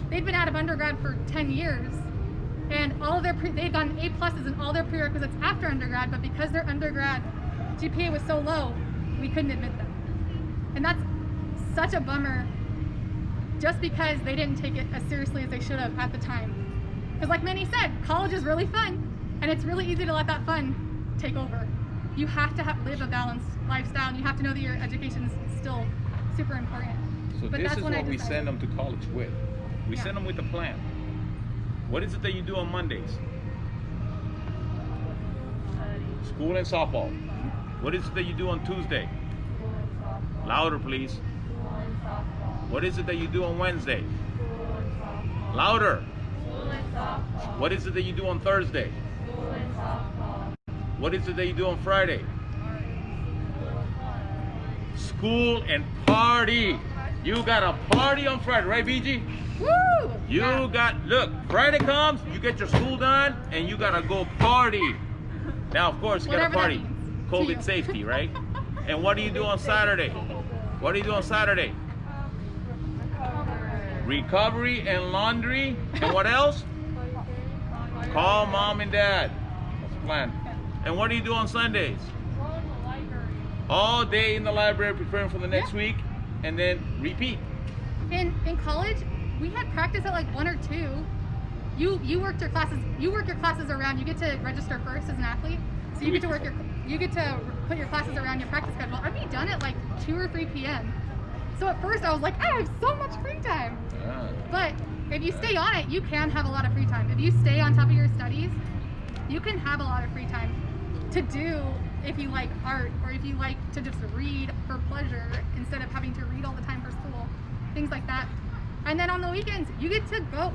they'd been out of undergrad for 10 years and all of they'd gotten A+ in all their prerequisites after undergrad, but because their undergrad GPA was so low, we couldn't admit them. And that's such a bummer, just because they didn't take it as seriously as they should have at the time. Because like Manny said, college is really fun, and it's really easy to let that fun take over. You have to live a balanced lifestyle, and you have to know that your education is still super important.
So this is what we send them to college with. We send them with a plan. What is it that you do on Mondays? School and softball. What is it that you do on Tuesday? Louder, please. What is it that you do on Wednesday? Louder. What is it that you do on Thursday? What is it that you do on Friday? School and party. You got a party on Friday, right, BG?
Woo!
Look, Friday comes, you get your school done, and you gotta go party. Now, of course, you gotta party. COVID safety, right? And what do you do on Saturday? What do you do on Saturday? Recovery and laundry. And what else? Call mom and dad. That's the plan. And what do you do on Sundays? All day in the library preparing for the next week, and then repeat.
In college, we had practice at like 1 or 2. You work your classes around. You get to register first as an athlete, so you get to put your classes around your practice schedule. I'd be done at like 2 or 3 p.m. So at first I was like, I have so much free time. Yeah. But if you stay on it, you can have a lot of free time. If you stay on top of your studies, you can have a lot of free time to do if you like art, or if you like to just read for pleasure instead of having to read all the time for school, things like that. And then on the weekends, you get to go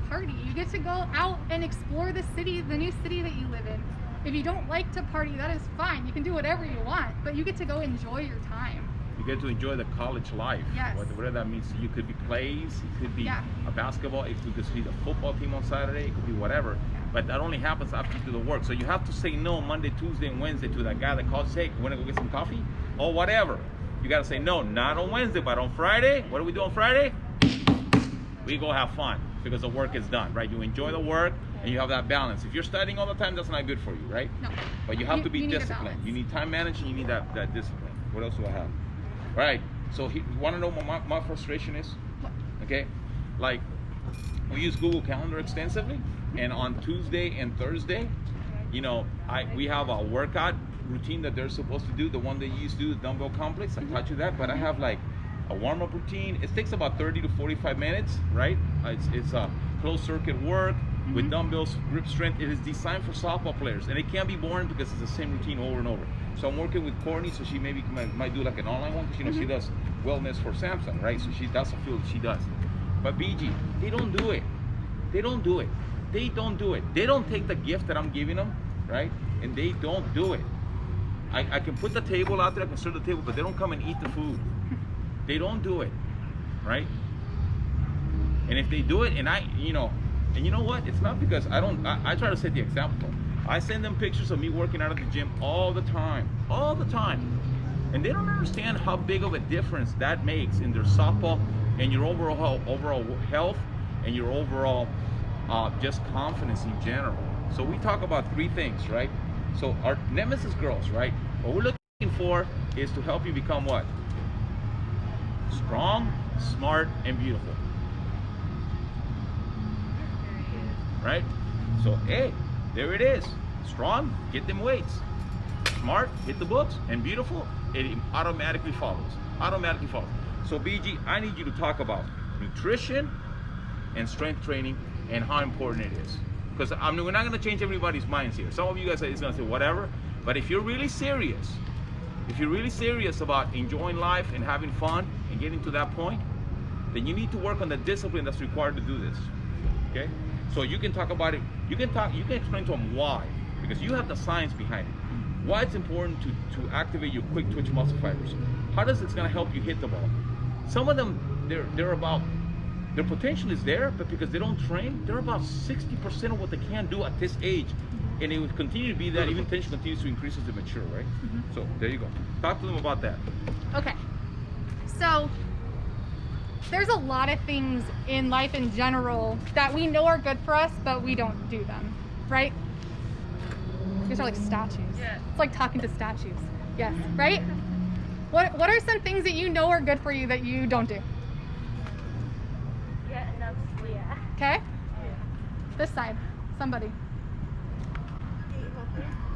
party. You get to go out and explore the city, the new city that you live in. If you don't like to party, that is fine. You can do whatever you want, but you get to go enjoy your time.
You get to enjoy the college life.
Yes.
Whatever that means. You could be plays, it could be a basketball, it could just be the football team on Saturday, it could be whatever. Yeah. But that only happens after you do the work. So you have to say no Monday, Tuesday, and Wednesday to that guy that calls, hey, you want to go get some coffee? Or whatever. You got to say no, not on Wednesday, but on Friday. What do we do on Friday? We go have fun because the work is done, right? You enjoy the work and you have that balance. If you're studying all the time, that's not good for you, right?
No.
But you have to be disciplined. You need time management, you need that discipline. What else do I have? All right, so you want to know what my frustration is?
What?
Okay, like we use Google Calendar extensively, and on Tuesday and Thursday, you know, we have a workout routine that they're supposed to do, the one that you used to do, the dumbbell complex. I taught you that, but I have like a warm-up routine. It takes about 30 to 45 minutes, right? It's a closed circuit work with dumbbells, grip strength. It is designed for softball players, and it can be boring because it's the same routine over and over. So I'm working with Courtney, so she maybe might do like an online one, because you know she does wellness for Samsung, right? So that's a field she does. But BG, they don't do it. They don't do it. They don't do it. They don't take the gift that I'm giving them, right? And they don't do it. I can put the table out there, I can serve the table, but they don't come and eat the food. They don't do it, right? And if they do it, and And you know what? It's not because I don't, I try to set the example. I send them pictures of me working out at the gym all the time. And they don't understand how big of a difference that makes in their softball and your overall health and your overall just confidence in general. So we talk about three things, right? So our Nemesis girls, right? What we're looking for is to help you become what? Strong, smart, and beautiful. Right? So, hey, there it is. Strong, get them weights. Smart, hit the books. And beautiful, it automatically follows. Automatically follows. So, BG, I need you to talk about nutrition and strength training and how important it is. Because we're not going to change everybody's minds here. Some of you guys are going to say whatever. But if you're really serious, about enjoying life and having fun and getting to that point, then you need to work on the discipline that's required to do this. Okay? So you can talk about it, you can explain to them why, because you have the science behind it. Why it's important to activate your quick twitch muscle fibers. How does it's going to help you hit the ball? Some of them, their potential is there, but because they don't train, they're about 60% of what they can do at this age. And it will continue to be that, even potential continues to increase as they mature, right? So there you go. Talk to them about that.
Okay. So there's a lot of things in life in general that we know are good for us, but we don't do them, right? These are like statues. Yeah. It's like talking to statues. Yes, right? What are some things that you know are good for you that you don't do?
Get enough sleep.
Okay?
Yeah.
This side. Somebody.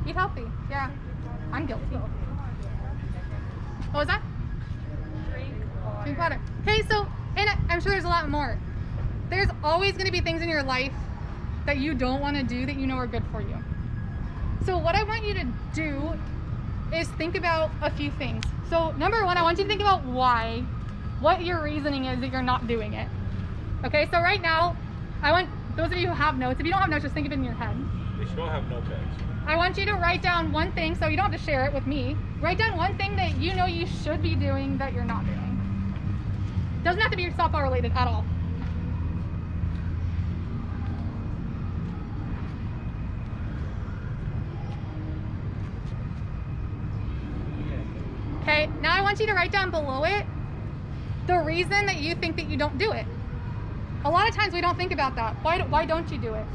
Eat healthy. Yeah. I'm guilty. What was that? Drink water. Okay, so, and I'm sure there's a lot more. There's always going to be things in your life that you don't want to do that you know are good for you. So what I want you to do is think about a few things. So number one, I want you to think about what your reasoning is that you're not doing it. Okay, so right now, I want those of you who have notes, if you don't have notes, just think of it in your head.
They should all have notepads.
I want you to write down one thing, so you don't have to share it with me. Write down one thing that you know you should be doing that you're not doing. Doesn't have to be softball related at all. Okay, now I want you to write down below it the reason that you think that you don't do it. A lot of times we don't think about that. Why don't you do it?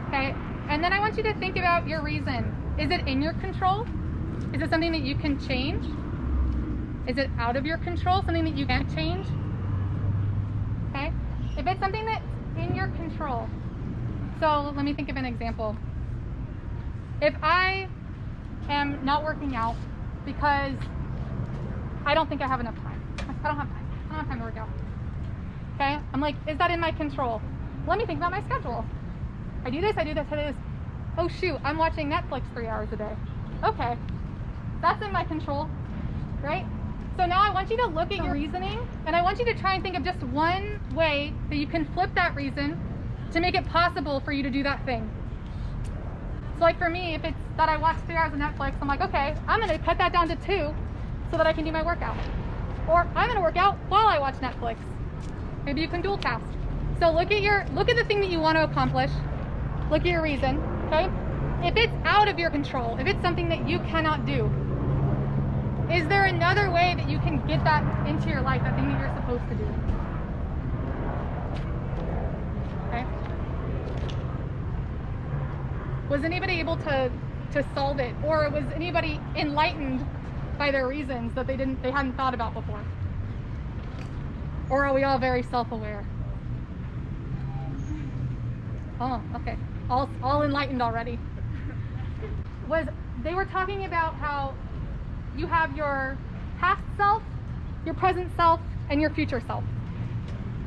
Okay, and then I want you to think about your reason. Is it in your control? Is it something that you can change? Is it out of your control, something that you can't change? Okay, if it's something that's in your control, so let me think of an example. If I am not working out because I don't think I have enough time. I don't have time to work out. Okay, I'm like, is that in my control? Let me think about my schedule. I do this, I do this, I do this. Oh shoot, I'm watching Netflix 3 hours a day. Okay, that's in my control, right? So now I want you to look at your reasoning, and I want you to try and think of just one way that you can flip that reason to make it possible for you to do that thing. So like for me, if it's that I watch 3 hours of Netflix, I'm like, okay, I'm gonna cut that down to 2 so that I can do my workout. Or I'm gonna work out while I watch Netflix. Maybe you can dual cast. So look at the thing that you want to accomplish. Look at your reason, okay? If it's out of your control, if it's something that you cannot do, is there another way that you can get that into your life, that thing that you're supposed to do? Okay? Was anybody able to solve it? Or was anybody enlightened by their reasons that they hadn't thought about before? Or are we all very self-aware? Oh, okay. All enlightened already. They were talking about how you have your past self, your present self, and your future self.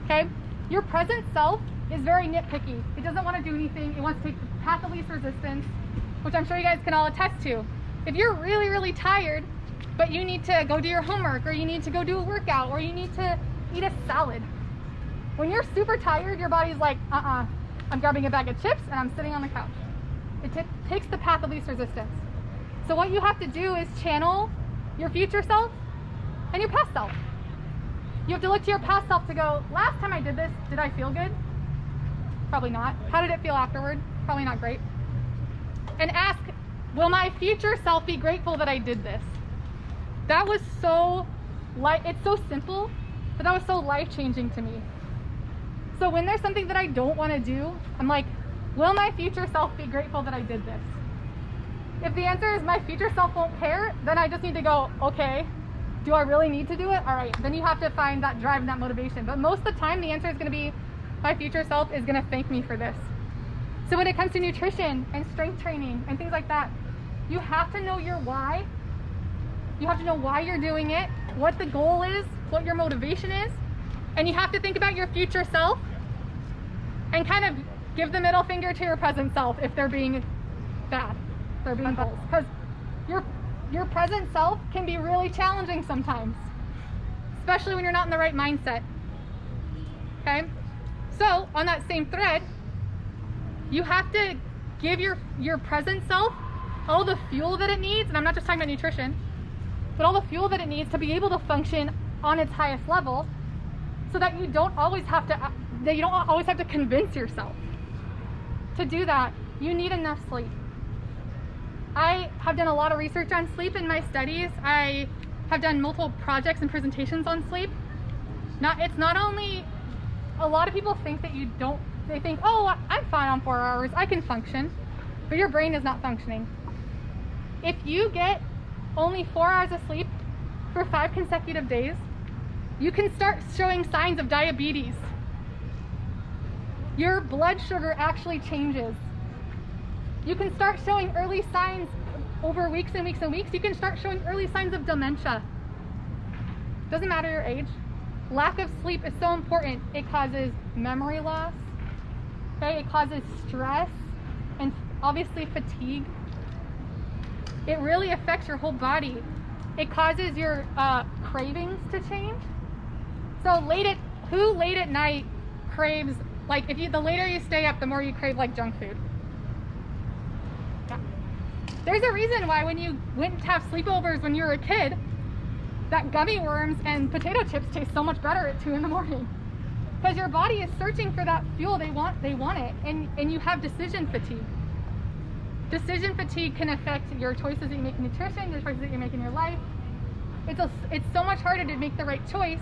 Okay? Your present self is very nitpicky. It doesn't want to do anything. It wants to take the path of least resistance, which I'm sure you guys can all attest to. If you're really, really tired, but you need to go do your homework, or you need to go do a workout, or you need to eat a salad. When you're super tired, your body's like, I'm grabbing a bag of chips and I'm sitting on the couch. It takes the path of least resistance. So what you have to do is channel your future self and your past self. You have to look to your past self to go, last time I did this, did I feel good? Probably not. How did it feel afterward? Probably not great. And ask, will my future self be grateful that I did this? That was so, it's so simple, but that was so life-changing to me. So when there's something that I don't want to do, I'm like, will my future self be grateful that I did this? If the answer is my future self won't care, then I just need to go, okay, do I really need to do it? All right, then you have to find that drive and that motivation. But most of the time, the answer is going to be, my future self is going to thank me for this. So when it comes to nutrition and strength training and things like that, you have to know your why. You have to know why you're doing it, what the goal is, what your motivation is, and you have to think about your future self and kind of give the middle finger to your present self if they're being bad, if they're being bulls. Because your present self can be really challenging sometimes, especially when you're not in the right mindset. Okay? So on that same thread, you have to give your present self all the fuel that it needs, and I'm not just talking about nutrition, but all the fuel that it needs to be able to function on its highest level, so that you don't always have to convince yourself. To do that, you need enough sleep. I have done a lot of research on sleep in my studies. I have done multiple projects and presentations on sleep. It's not only, a lot of people think that they think, oh, I'm fine on 4 hours, I can function, but your brain is not functioning. If you get only 4 hours of sleep for 5 consecutive days, you can start showing signs of diabetes. Your blood sugar actually changes. You can start showing early signs over weeks and weeks and weeks. You can start showing early signs of dementia. Doesn't matter your age. Lack of sleep is so important. It causes memory loss. Okay? It causes stress and obviously fatigue. It really affects your whole body. It causes your cravings to change. So who late at night craves, like the later you stay up, the more you crave like junk food? Yeah. There's a reason why when you went to have sleepovers when you were a kid, that gummy worms and potato chips taste so much better at 2 in the morning. Because your body is searching for that fuel, they want it, and you have decision fatigue. Decision fatigue can affect your choices that you make in nutrition, your choices that you make in your life. It's so much harder to make the right choice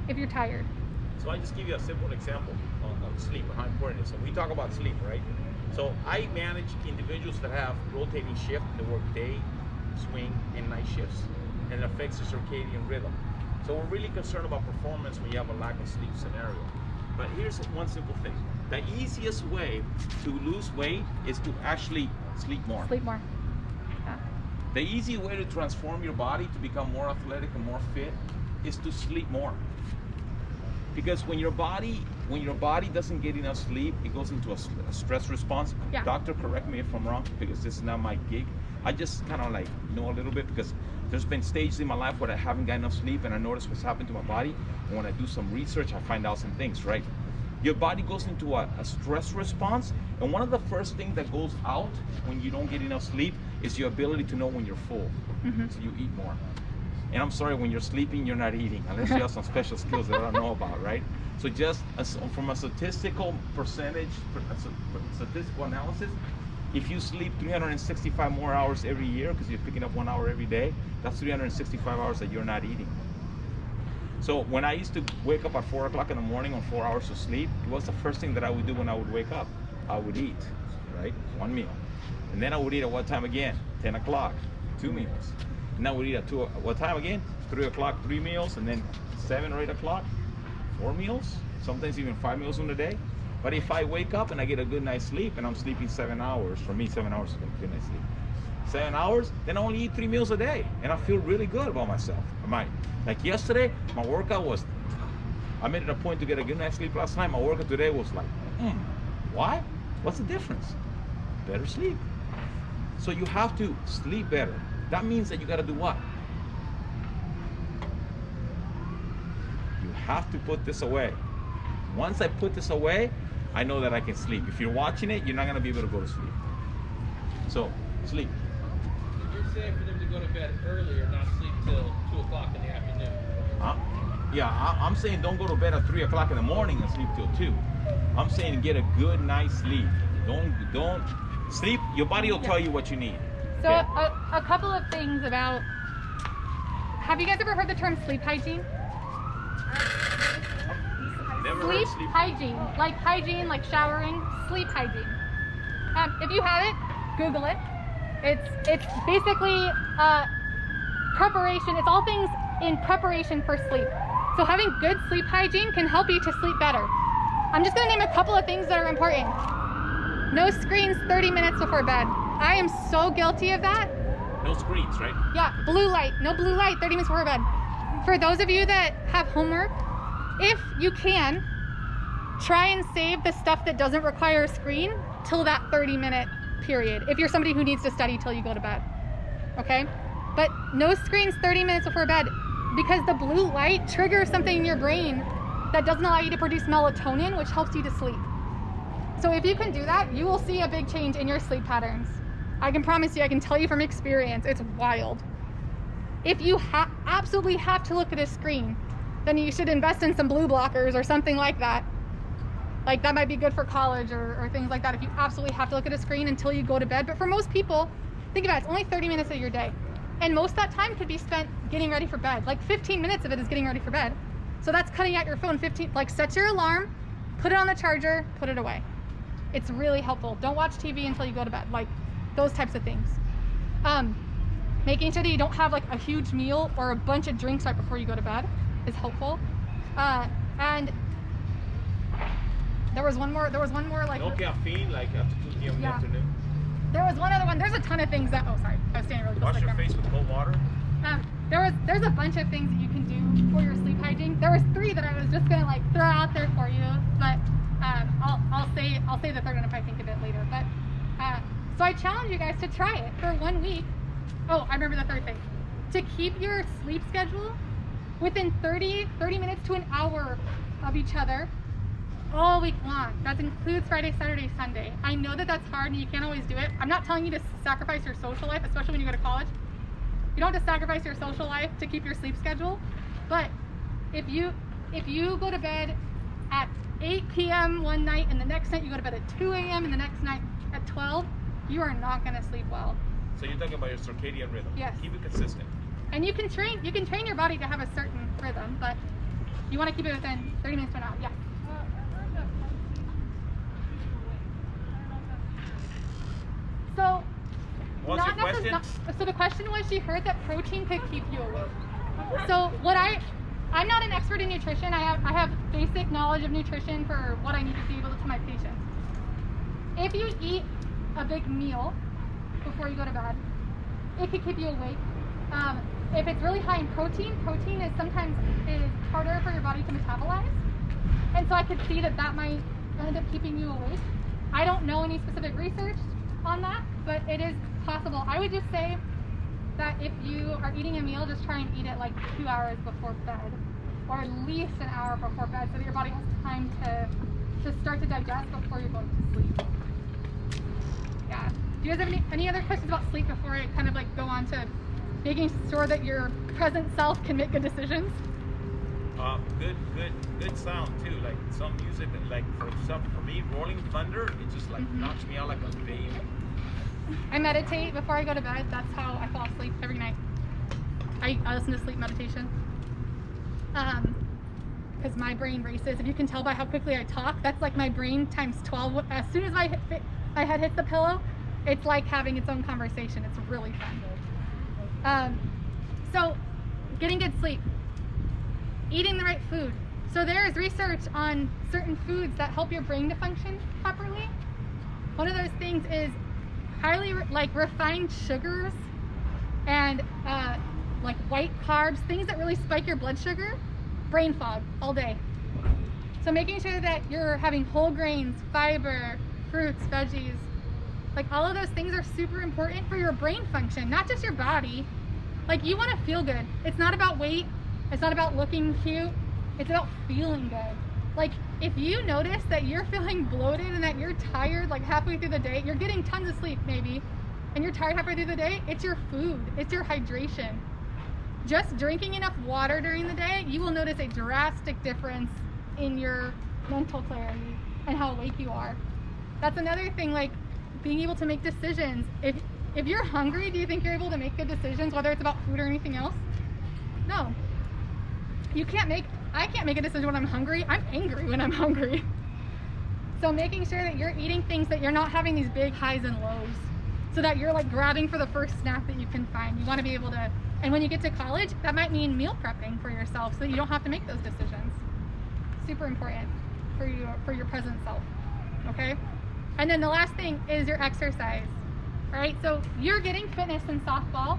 if you're tired.
So I just give you a simple example on sleep and how important it is. So we talk about sleep, right? So I manage individuals that have rotating shift in the work day, swing, and night shifts, and it affects the circadian rhythm. So we're really concerned about performance when you have a lack of sleep scenario. But here's one simple thing. The easiest way to lose weight is to actually sleep more.
Sleep more. Yeah.
The easy way to transform your body to become more athletic and more fit is to sleep more. Because when your body doesn't get enough sleep, it goes into a stress response.
Yeah.
Doctor, correct me if I'm wrong, because this is not my gig. I just kind of like know a little bit, because there's been stages in my life where I haven't got enough sleep and I notice what's happened to my body. And when I do some research, I find out some things, right? Your body goes into a stress response, and one of the first things that goes out when you don't get enough sleep is your ability to know when you're full. Mm-hmm. So you eat more. And I'm sorry, when you're sleeping, you're not eating, unless you have some special skills that I don't know about, right? So just from a statistical percentage, statistical analysis, if you sleep 365 more hours every year, because you're picking up 1 hour every day, that's 365 hours that you're not eating. So when I used to wake up at 4 o'clock in the morning on 4 hours of sleep, it was the first thing that I would do when I would wake up. I would eat, right? 1 meal. And then I would eat at what time again? 10 o'clock, 2 meals. And I would eat at what time again? 3 o'clock, 3 meals, and then 7 or 8 o'clock, 4 meals, sometimes even 5 meals in a day. But if I wake up and I get a good night's sleep, and I'm sleeping 7 hours, for me 7 hours is a good night's sleep. 7 hours, then I only eat 3 meals a day, and I feel really good about myself. Like yesterday, my workout was, I made it a point to get a good night's sleep last night. My workout today was like, why? What's the difference? Better sleep. So you have to sleep better. That means that you got to do what? have to put this away. Once I put this away, I know that I can sleep. If you're watching it, you're not gonna be able to go to sleep. So, sleep.
You're saying for them to go to bed earlier, not sleep till 2 o'clock in the afternoon.
Yeah, I'm saying don't go to bed at 3 o'clock in the morning and sleep till 2. I'm saying get a good night's sleep. Don't sleep. Your body will tell you what you need.
So
Okay?
a couple of things about, have you guys ever heard the term sleep hygiene?
Never heard
Sleep
sleep.
hygiene, like showering, sleep hygiene. If you haven't, Google it. It's basically preparation. It's all things in preparation for sleep. So having good sleep hygiene can help you to sleep better. I'm just gonna name a couple of things that are important. No screens 30 minutes before bed. I am so guilty of that.
No screens, right?
Yeah, blue light. No blue light 30 minutes before bed. For those of you that have homework, if you can, try and save the stuff that doesn't require a screen till that 30-minute period. If you're somebody who needs to study till you go to bed, okay? But no screens 30 minutes before bed, because the blue light triggers something in your brain that doesn't allow you to produce melatonin, which helps you to sleep. So if you can do that, you will see a big change in your sleep patterns. I can promise you, I can tell you from experience, it's wild. If you absolutely have to look at a screen, then you should invest in some blue blockers or something like that. Like that might be good for college or things like that if you absolutely have to look at a screen until you go to bed. But for most people, think about it, it's only 30 minutes of your day. And most of that time could be spent getting ready for bed. Like 15 minutes of it is getting ready for bed. So that's cutting out your phone 15, like set your alarm, put it on the charger, put it away. It's really helpful. Don't watch TV until you go to bed, like those types of things. Making sure that you don't have like a huge meal or a bunch of drinks right before you go to bed is helpful. And there was one more like
No caffeine, like after 2 p.m. in the afternoon.
There was one other one. There's a ton of things that, oh sorry, I was standing really close.
Wash your face with cold water.
There's a bunch of things that you can do for your sleep hygiene. There was 3 that I was just gonna like throw out there for you, but I'll say the third one if I think of it later. But so I challenge you guys to try it for 1 week. Oh, I remember the third thing. To keep your sleep schedule within 30 minutes to an hour of each other all week long. That includes Friday, Saturday, Sunday. I know that that's hard and you can't always do it. I'm not telling you to sacrifice your social life, especially when you go to college. You don't have to sacrifice your social life to keep your sleep schedule. But if you go to bed at 8 p.m. one night and the next night you go to bed at 2 a.m. and the next night at 12, you are not going to sleep well.
So you're talking about your circadian rhythm.
Yes.
Keep it consistent.
And you can train your body to have a certain rhythm, but you want to keep it within 30 minutes to an hour. Yeah. So,
What's your question?
So the question was, she heard that protein could keep you awake. So I'm not an expert in nutrition. I have basic knowledge of nutrition for what I need to be able to tell my patients. If you eat a big meal before you go to bed, it could keep you awake. If it's really high in protein is sometimes harder for your body to metabolize. And so I could see that might end up keeping you awake. I don't know any specific research on that, but it is possible. I would just say that if you are eating a meal, just try and eat it like 2 hours before bed, or at least an hour before bed, so that your body has time to start to digest before you're going to sleep. Yeah. Do you guys have any other questions about sleep before I kind of like go on to making sure that your present self can make good decisions?
Good sound too. Like some music that, like for me, Rolling Thunder, it just like knocks me out like a baby.
I meditate before I go to bed. That's how I fall asleep every night. I listen to sleep meditation. Because my brain races. If you can tell by how quickly I talk, that's like my brain times 12. As soon as my head hits the pillow, it's like having its own conversation. It's really fun. So, getting good sleep. Eating the right food. So there is research on certain foods that help your brain to function properly. One of those things is highly refined sugars and like white carbs, things that really spike your blood sugar, brain fog all day. So making sure that you're having whole grains, fiber, fruits, veggies, like all of those things are super important for your brain function, not just your body. Like you want to feel good. It's not about weight. It's not about looking cute. It's about feeling good. Like, if you notice that you're feeling bloated and that you're tired like halfway through the day, you're getting tons of sleep maybe, and you're tired halfway through the day, it's your food, it's your hydration. Just drinking enough water during the day, you will notice a drastic difference in your mental clarity and how awake you are. That's another thing, like being able to make decisions. If you're hungry, do you think you're able to make good decisions, whether it's about food or anything else? No. I can't make a decision when I'm hungry. I'm angry when I'm hungry. So making sure that you're eating things that you're not having these big highs and lows, so that you're like grabbing for the first snack that you can find. You want to be able to, and when you get to college, that might mean meal prepping for yourself so that you don't have to make those decisions. Super important for your present self, okay? And then the last thing is your exercise, right? So you're getting fitness in softball,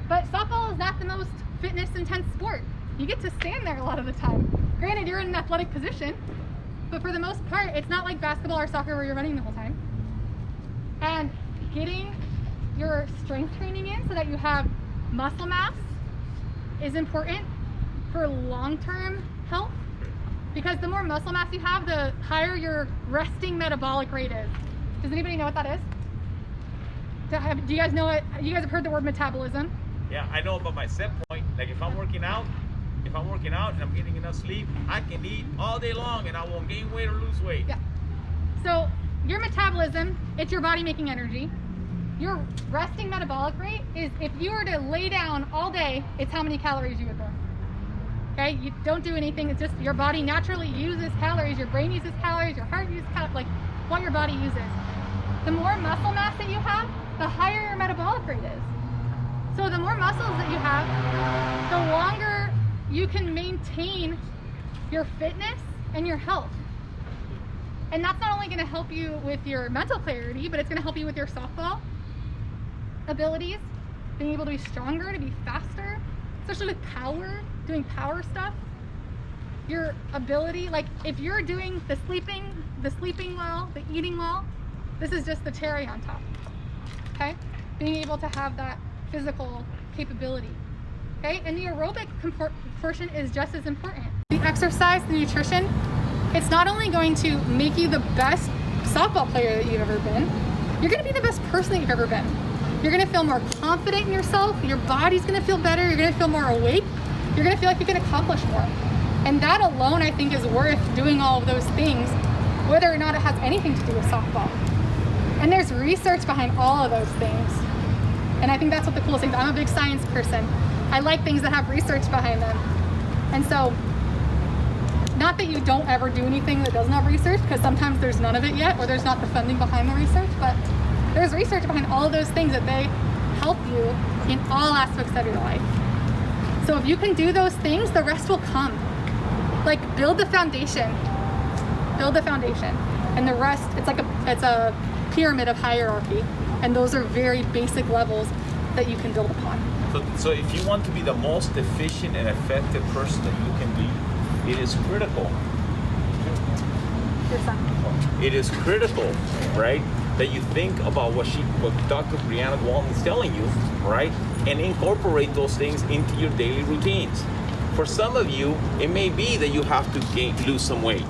but softball is not the most fitness intense sport. You get to stand there a lot of the time. Granted, you're in an athletic position, but for the most part, it's not like basketball or soccer where you're running the whole time. And getting your strength training in so that you have muscle mass is important for long-term health, because the more muscle mass you have, the higher your resting metabolic rate is. Does anybody know what that is? Do you guys know it? You guys have heard the word metabolism?
Yeah, I know about my set point. Like if I'm working out and I'm getting enough sleep, I can eat all day long and I won't gain weight or lose weight.
Yeah. So your metabolism, it's your body making energy. Your resting metabolic rate is, if you were to lay down all day, it's how many calories you would burn. Okay, you don't do anything. It's just your body naturally uses calories. Your brain uses calories. Your heart uses calories, like what your body uses. The more muscle mass that you have, the higher your metabolic rate is. So the more muscles that you have, the longer you can maintain your fitness and your health. And that's not only going to help you with your mental clarity, but it's going to help you with your softball abilities, being able to be stronger, to be faster, especially with power, doing power stuff. Your ability, like if you're doing the sleeping well, the eating well, this is just the cherry on top, okay? Being able to have that physical capability, okay? And the aerobic portion is just as important. The exercise, the nutrition, it's not only going to make you the best softball player that you've ever been, you're gonna be the best person that you've ever been. You're gonna feel more confident in yourself, your body's gonna feel better, you're gonna feel more awake, you're gonna feel like you can accomplish more. And that alone, I think, is worth doing all of those things, whether or not it has anything to do with softball. And there's research behind all of those things. And I think that's what the coolest thing is. I'm a big science person. I like things that have research behind them. And so, not that you don't ever do anything that doesn't have research, because sometimes there's none of it yet, or there's not the funding behind the research, but there's research behind all of those things that they help you in all aspects of your life. So if you can do those things, the rest will come. Like, build the foundation. Build the foundation. And the rest, it's a pyramid of hierarchy. And those are very basic levels that you can build upon.
So if you want to be the most efficient and effective person that you can be, it is critical. It is critical, right, that you think about what Dr. Brianna Gwaltney is telling you, right, and incorporate those things into your daily routines. For some of you, it may be that you have to lose some weight.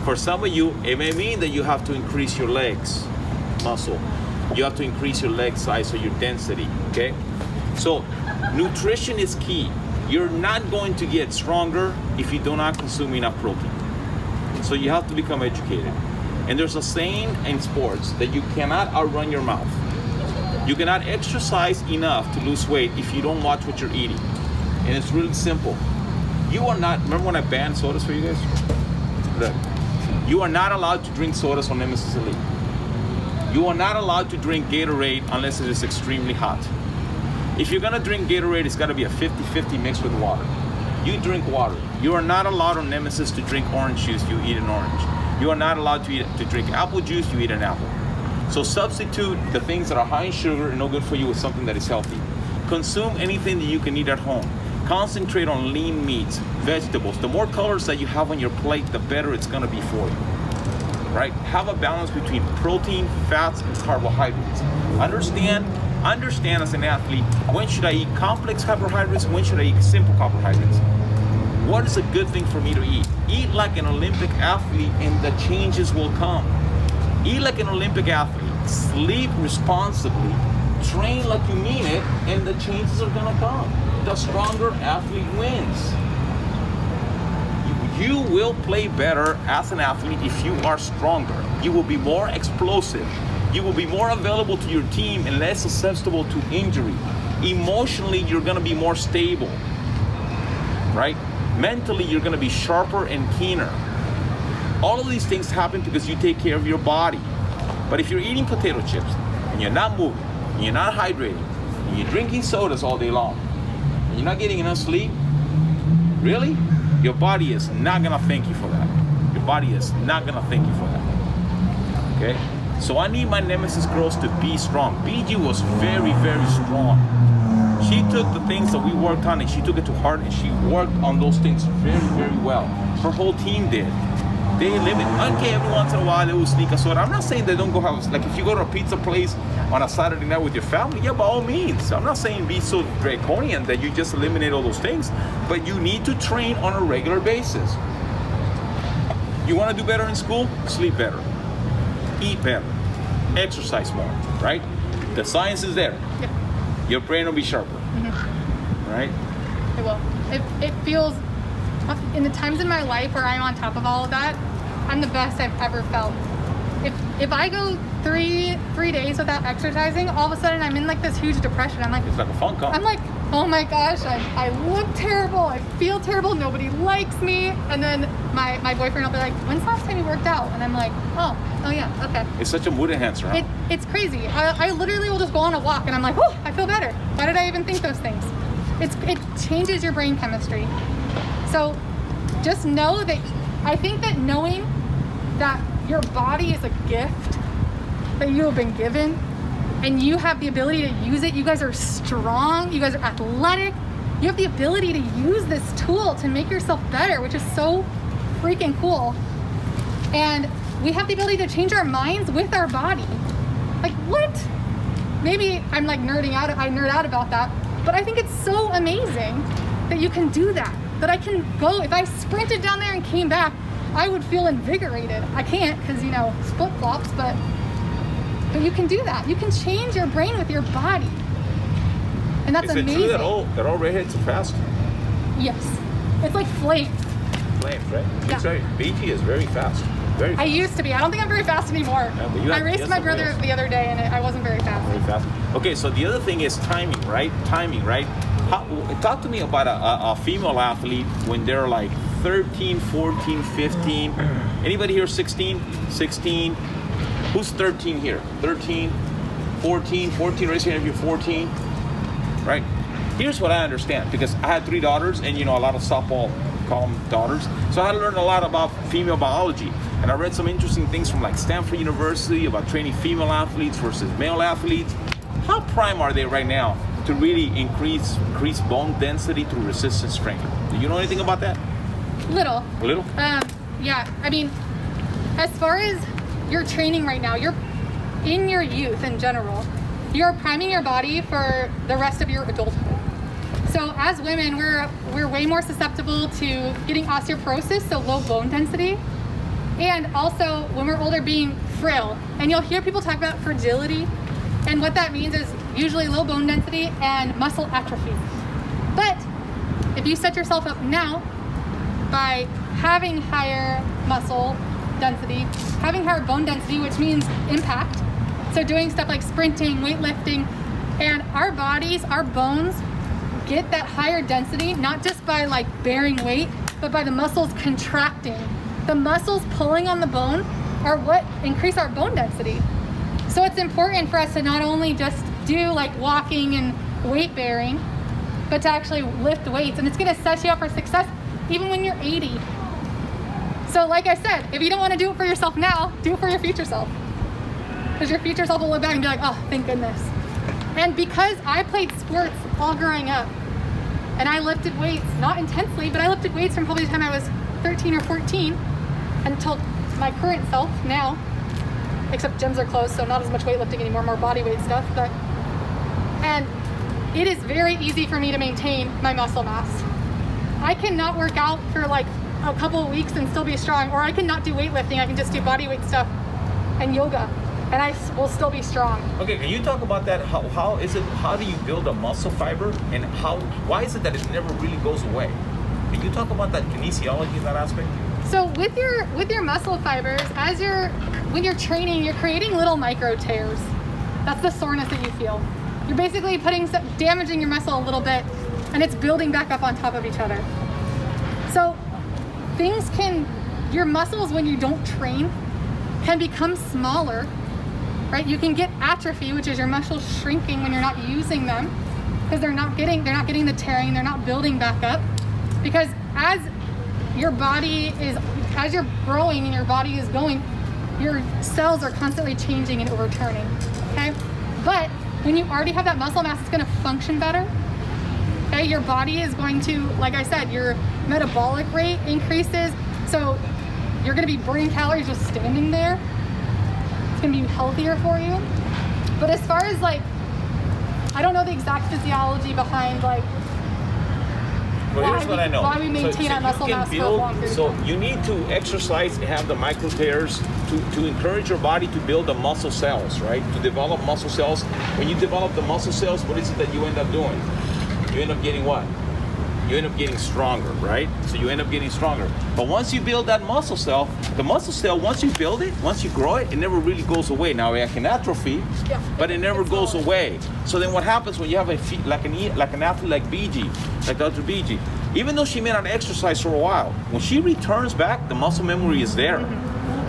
For some of you, it may mean that you have to increase your legs muscle. You have to increase your leg size or your density, okay? So nutrition is key. You're not going to get stronger if you do not consume enough protein. So you have to become educated. And there's a saying in sports that you cannot outrun your mouth. You cannot exercise enough to lose weight if you don't watch what you're eating. And it's really simple. You are not, remember when I banned sodas for you guys? Look, you are not allowed to drink sodas on Nemesis Elite. You are not allowed to drink Gatorade unless it is extremely hot. If you're gonna drink Gatorade, it's gotta be a 50-50 mixed with water. You drink water. You are not allowed on Nemesis to drink orange juice, you eat an orange. You are not allowed to drink apple juice, you eat an apple. So substitute the things that are high in sugar and no good for you with something that is healthy. Consume anything that you can eat at home. Concentrate on lean meats, vegetables. The more colors that you have on your plate, the better it's gonna be for you, right? Have a balance between protein, fats, and carbohydrates. Understand as an athlete, when should I eat complex carbohydrates, when should I eat simple carbohydrates? what is a good thing for me to eat? Eat like an Olympic athlete and the changes will come. Eat like an Olympic athlete. Sleep responsibly. Train like you mean it, and the changes are gonna come. The stronger athlete wins. You will play better as an athlete if you are stronger. You will be more explosive. You will be more available to your team and less susceptible to injury. Emotionally, you're gonna be more stable, right? Mentally, you're gonna be sharper and keener. All of these things happen because you take care of your body. But if you're eating potato chips and you're not moving, and you're not hydrating, and you're drinking sodas all day long, and you're not getting enough sleep, really? Your body is not gonna thank you for that. Your body is not gonna thank you for that. Okay? So I need my Nemesis girls to be strong. BG was very, very strong. She took the things that we worked on and she took it to heart and she worked on those things very, very well. Her whole team did. They limit. Okay, every once in a while they will sneak a soda. I'm not saying they don't go have, like if you go to a pizza place on a Saturday night with your family, yeah, by all means. I'm not saying be so draconian that you just eliminate all those things, but you need to train on a regular basis. You want to do better in school? Sleep better. Eat better. Exercise more, right? The science is there.
Yep.
Your brain will be sharper, right?
It will. It feels, in the times in my life where I'm on top of all of that, I'm the best I've ever felt. If I go three days without exercising, all of a sudden I'm in like this huge depression. I'm like,
It's like a funk, huh?
I'm like, oh my gosh, I look terrible, I feel terrible, nobody likes me. And then my boyfriend will be like, when's the last time you worked out? And I'm like, oh yeah, okay.
It's such a mood enhancer, huh?
It's crazy. I literally will just go on a walk and I'm like, oh, I feel better. Why did I even think those things? It changes your brain chemistry. So just know that, I think that knowing that your body is a gift that you have been given and you have the ability to use it. You guys are strong, you guys are athletic, you have the ability to use this tool to make yourself better, which is so freaking cool. And we have the ability to change our minds with our body. Like, what? Maybe I'm like nerd out about that, but I think it's so amazing that you can do that. That I can go, if I sprinted down there and came back, I would feel invigorated. I can't because, flip-flops, but you can do that. You can change your brain with your body. And that's amazing.
Is it true that all redheads are fast?
Yes. It's like flames.
Flames, right?
Yeah.
It's right. BG is very fast. Very fast.
I used to be. I don't think I'm very fast anymore.
Yeah, but
I raced my brother the other day and I wasn't very fast.
Very fast. Okay, so the other thing is timing, right? Talk to me about a female athlete when they're like 13, 14, 15. Anybody here 16? 16. Who's 13 here? 13, 14, raise your hand if you're 14. Right? Here's what I understand, because I had 3 daughters and a lot of softball call them daughters. So I had to learn a lot about female biology. And I read some interesting things from like Stanford University about training female athletes versus male athletes. How prime are they right now to really increase bone density through resistance training? Do you know anything about that?
Little.
Yeah.
I mean, as far as your training right now, you're in your youth in general, you're priming your body for the rest of your adulthood. So as women, we're way more susceptible to getting osteoporosis, so low bone density, and also when we're older being frail. And you'll hear people talk about fragility, and what that means is usually low bone density and muscle atrophy. But if you set yourself up now by having higher muscle density, having higher bone density, which means impact, so doing stuff like sprinting, weightlifting, and our bodies, our bones get that higher density not just by like bearing weight, but by the muscles contracting. The muscles pulling on the bone are what increase our bone density. So it's important for us to not only just do like walking and weight bearing, but to actually lift weights. And it's gonna set you up for success even when you're 80. So like I said, if you don't wanna do it for yourself now, do it for your future self. Because your future self will look back and be like, oh, thank goodness. And because I played sports all growing up, and I lifted weights, not intensely, but I lifted weights from probably the time I was 13 or 14 until my current self now, except gyms are closed, so not as much weightlifting anymore, more body weight stuff. And it is very easy for me to maintain my muscle mass. I cannot work out for like a couple of weeks and still be strong, or I cannot do weightlifting. I can just do body weight stuff and yoga, and I will still be strong.
Okay, can you talk about that? How do you build a muscle fiber, and why is it that it never really goes away? Can you talk about that kinesiology in that aspect?
So with your muscle fibers, when you're training, you're creating little micro tears. That's the soreness that you feel. You're basically damaging your muscle a little bit, and it's building back up on top of each other. So your muscles, when you don't train, can become smaller, right? You can get atrophy, which is your muscles shrinking when you're not using them, because they're not getting the tearing, they're not building back up. Because as you're growing and your body is going, your cells are constantly changing and overturning, okay? But when you already have that muscle mass, it's gonna function better, okay? Your body is going to, like I said, your metabolic rate increases, so you're gonna be burning calories just standing there. It's gonna be healthier for you. But as far as like, I don't know the exact physiology behind like,
Well, here's what I know.
Why we maintain our muscle mass for a long period of time.
So you need to exercise and have the micro tears to encourage your body to build the muscle cells, right? To develop muscle cells. When you develop the muscle cells, what is it that you end up doing? You end up getting what? You end up getting stronger, right? So you end up getting stronger. But once you build that muscle cell, the muscle cell, once you build it, once you grow it, it never really goes away. Now it can atrophy, but it never goes away. So then what happens when you have like an athlete like BG, like Dr. BG, even though she may not exercise for a while, when she returns back, the muscle memory is there.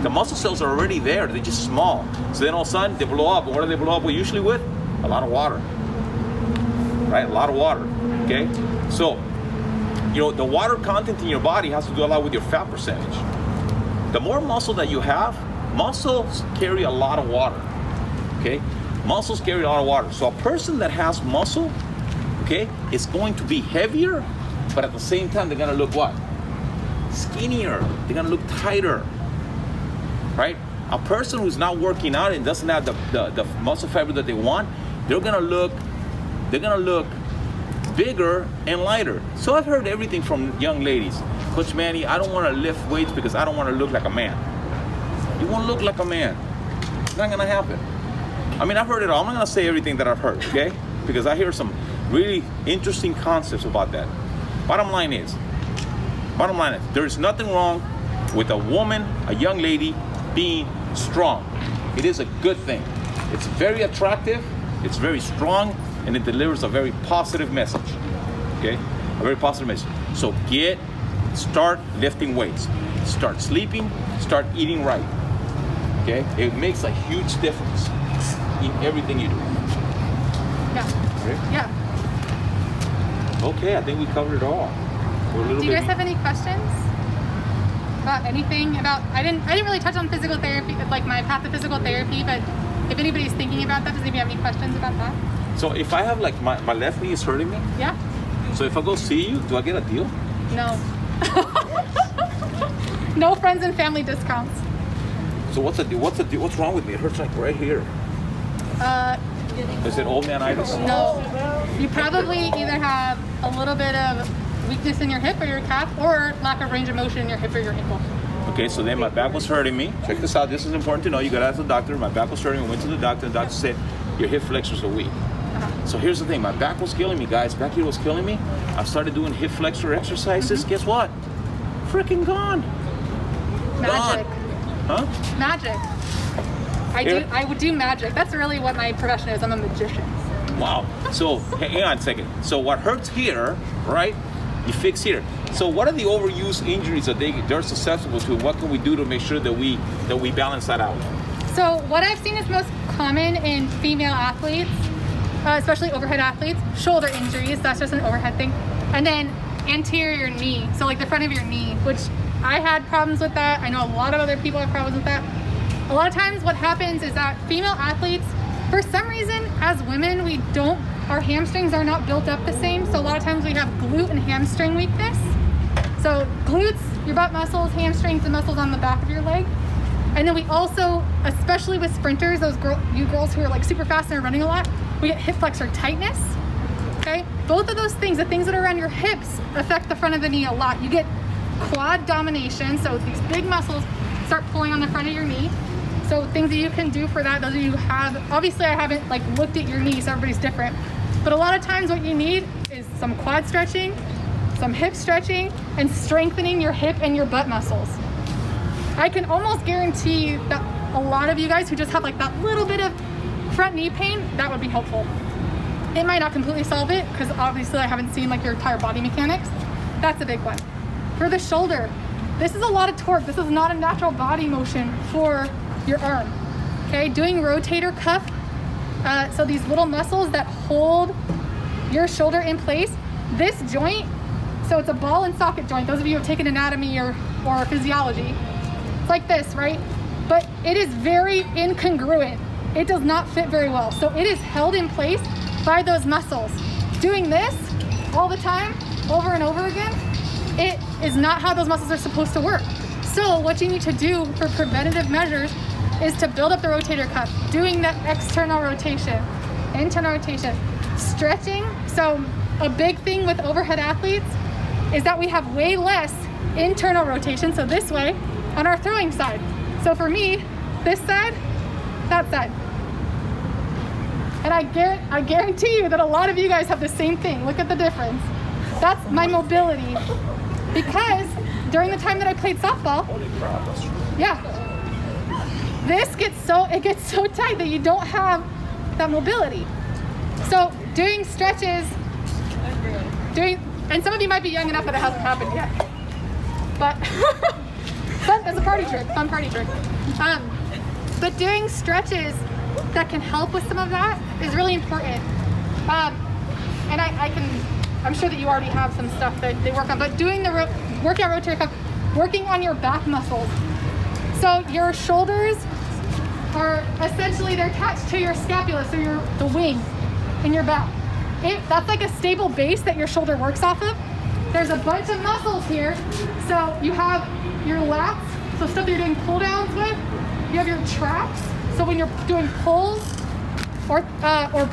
The muscle cells are already there, they're just small. So then all of a sudden they blow up. And what do they blow up with usually with? A lot of water, right? A lot of water, okay? So, you know, the water content in your body has to do a lot with your fat percentage. The more muscle that you have, muscles carry a lot of water, okay? Muscles carry a lot of water. So a person that has muscle, okay, is going to be heavier, but at the same time, they're gonna look what? Skinnier. They're gonna look tighter, right? A person who's not working out and doesn't have the muscle fiber that they want, they're gonna look bigger and lighter. So I've heard everything from young ladies. Coach Manny, I don't want to lift weights because I don't want to look like a man. You want to look like a man. It's not going to happen. I mean, I've heard it all. I'm not going to say everything that I've heard, okay? Because I hear some really interesting concepts about that. Bottom line is, there is nothing wrong with a woman, a young lady, being strong. It is a good thing. It's very attractive, it's very strong, and it delivers a very positive message, okay? A very positive message. So start lifting weights, start sleeping, start eating right, okay? It makes a huge difference in everything you do.
Yeah.
Okay?
Yeah.
Okay, I think we covered it all.
Do you guys have any questions about anything? I didn't really touch on physical therapy, like my path to physical therapy, but if anybody's thinking about that, does anybody have any questions about that?
So if I have like my left knee is hurting me?
Yeah.
So if I go see you, do I get a deal?
No. No friends and family discounts.
So what's the deal? What's wrong with me? It hurts like right here. Is it old man-itis?
No. You probably either have a little bit of weakness in your hip or your calf, or lack of range of motion in your hip or your ankle.
Okay, so then my back was hurting me. Check this out. This is important to know. You got to ask the doctor. My back was hurting. I went to the doctor, and the doctor said, your hip flexors are weak. So here's the thing. My back was killing me, guys. Back here was killing me. I started doing hip flexor exercises. Guess what? Freaking gone.
Magic.
Huh?
Magic. I would do magic. That's really what my profession is. I'm a magician.
Wow. So hang on a second. So what hurts here, right? You fix here. So what are the overuse injuries that they're susceptible to? What can we do to make sure that we balance that out?
So what I've seen is most common in female athletes, especially overhead athletes, shoulder injuries. That's just an overhead thing. And then anterior knee. So like the front of your knee, which I had problems with that. I know a lot of other people have problems with that. A lot of times what happens is that female athletes, for some reason, as women, our hamstrings are not built up the same. So a lot of times we have glute and hamstring weakness. So glutes, your butt muscles, hamstrings, the muscles on the back of your leg. And then we also, especially with sprinters, you girls who are like super fast and are running a lot, we get hip flexor tightness, okay? both of those things, the things that are around your hips, affect the front of the knee a lot. You get quad domination, so these big muscles start pulling on the front of your knee. So things that you can do for that, those of you who have, obviously I haven't like looked at your knee, so everybody's different. But a lot of times what you need is some quad stretching, some hip stretching, and strengthening your hip and your butt muscles. I can almost guarantee that a lot of you guys who just have like that little bit of front knee pain, that would be helpful. It might not completely solve it, because obviously I haven't seen like your entire body mechanics. That's a big one. For the shoulder, this is a lot of torque. This is not a natural body motion for your arm. Okay, doing rotator cuff, so these little muscles that hold your shoulder in place. This joint, so it's a ball and socket joint. Those of you who have taken anatomy or physiology, it's like this, right? But it is very incongruent. It does not fit very well. So it is held in place by those muscles. Doing this all the time, over and over again, it is not how those muscles are supposed to work. So what you need to do for preventative measures is to build up the rotator cuff, doing the external rotation, internal rotation, stretching. So a big thing with overhead athletes is that we have way less internal rotation, so this way, on our throwing side. So for me, this side, that side. And I guarantee you that a lot of you guys have the same thing. Look at the difference. That's my mobility. Because during the time that I played softball, yeah, this gets so tight that you don't have that mobility. So doing stretches, and some of you might be young enough that it hasn't happened yet, but that's a party trick, fun party trick. But doing stretches that can help with some of that is really important. And I'm sure that you already have some stuff that they work on, but doing the workout rotator cuff, working on your back muscles. So your shoulders are essentially, they're attached to your scapula, so the wing in your back. That's like a stable base that your shoulder works off of. There's a bunch of muscles here. So you have your lats, so stuff that you're doing pull downs with. You have your traps, so when you're doing pulls or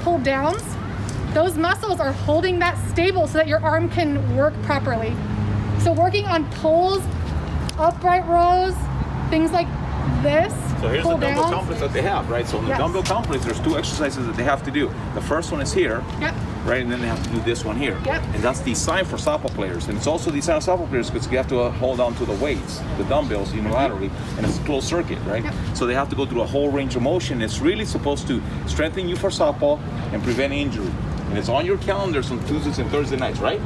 pull downs, those muscles are holding that stable so that your arm can work properly. So working on pulls, upright rows, things like this.
So here's the dumbbell complex that they have, right? So in the dumbbell complex, there's two exercises that they have to do. The first one is here, right? And then they have to do this one here. And that's designed for softball players. And it's also designed for softball players because you have to hold on to the weights, the dumbbells unilaterally, and it's a closed circuit, right? So they have to go through a whole range of motion. It's really supposed to strengthen you for softball and prevent injury. And it's on your calendars on Tuesdays and Thursday nights, right?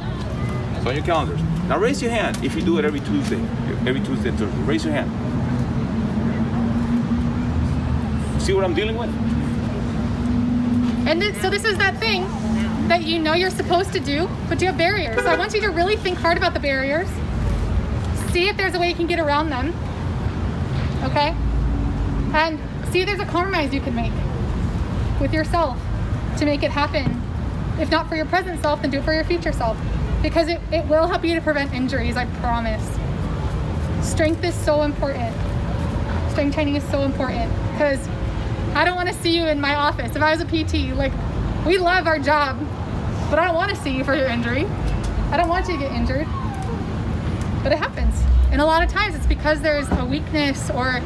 It's on your calendars. Now raise your hand if you do it every Tuesday and Thursday. Raise your hand. See what I'm dealing with?
And so this is that thing that you know you're supposed to do, but you have barriers. So I want you to really think hard about the barriers. See if there's a way you can get around them. Okay? And see if there's a compromise you can make with yourself to make it happen. If not for your present self, then do it for your future self. Because it will help you to prevent injuries, I promise. Strength is so important. Strength training is so important. Because I don't want to see you in my office. If I was a PT, like, we love our job, but I don't want to see you for your injury. I don't want you to get injured. But it happens. And a lot of times it's because there's a weakness or,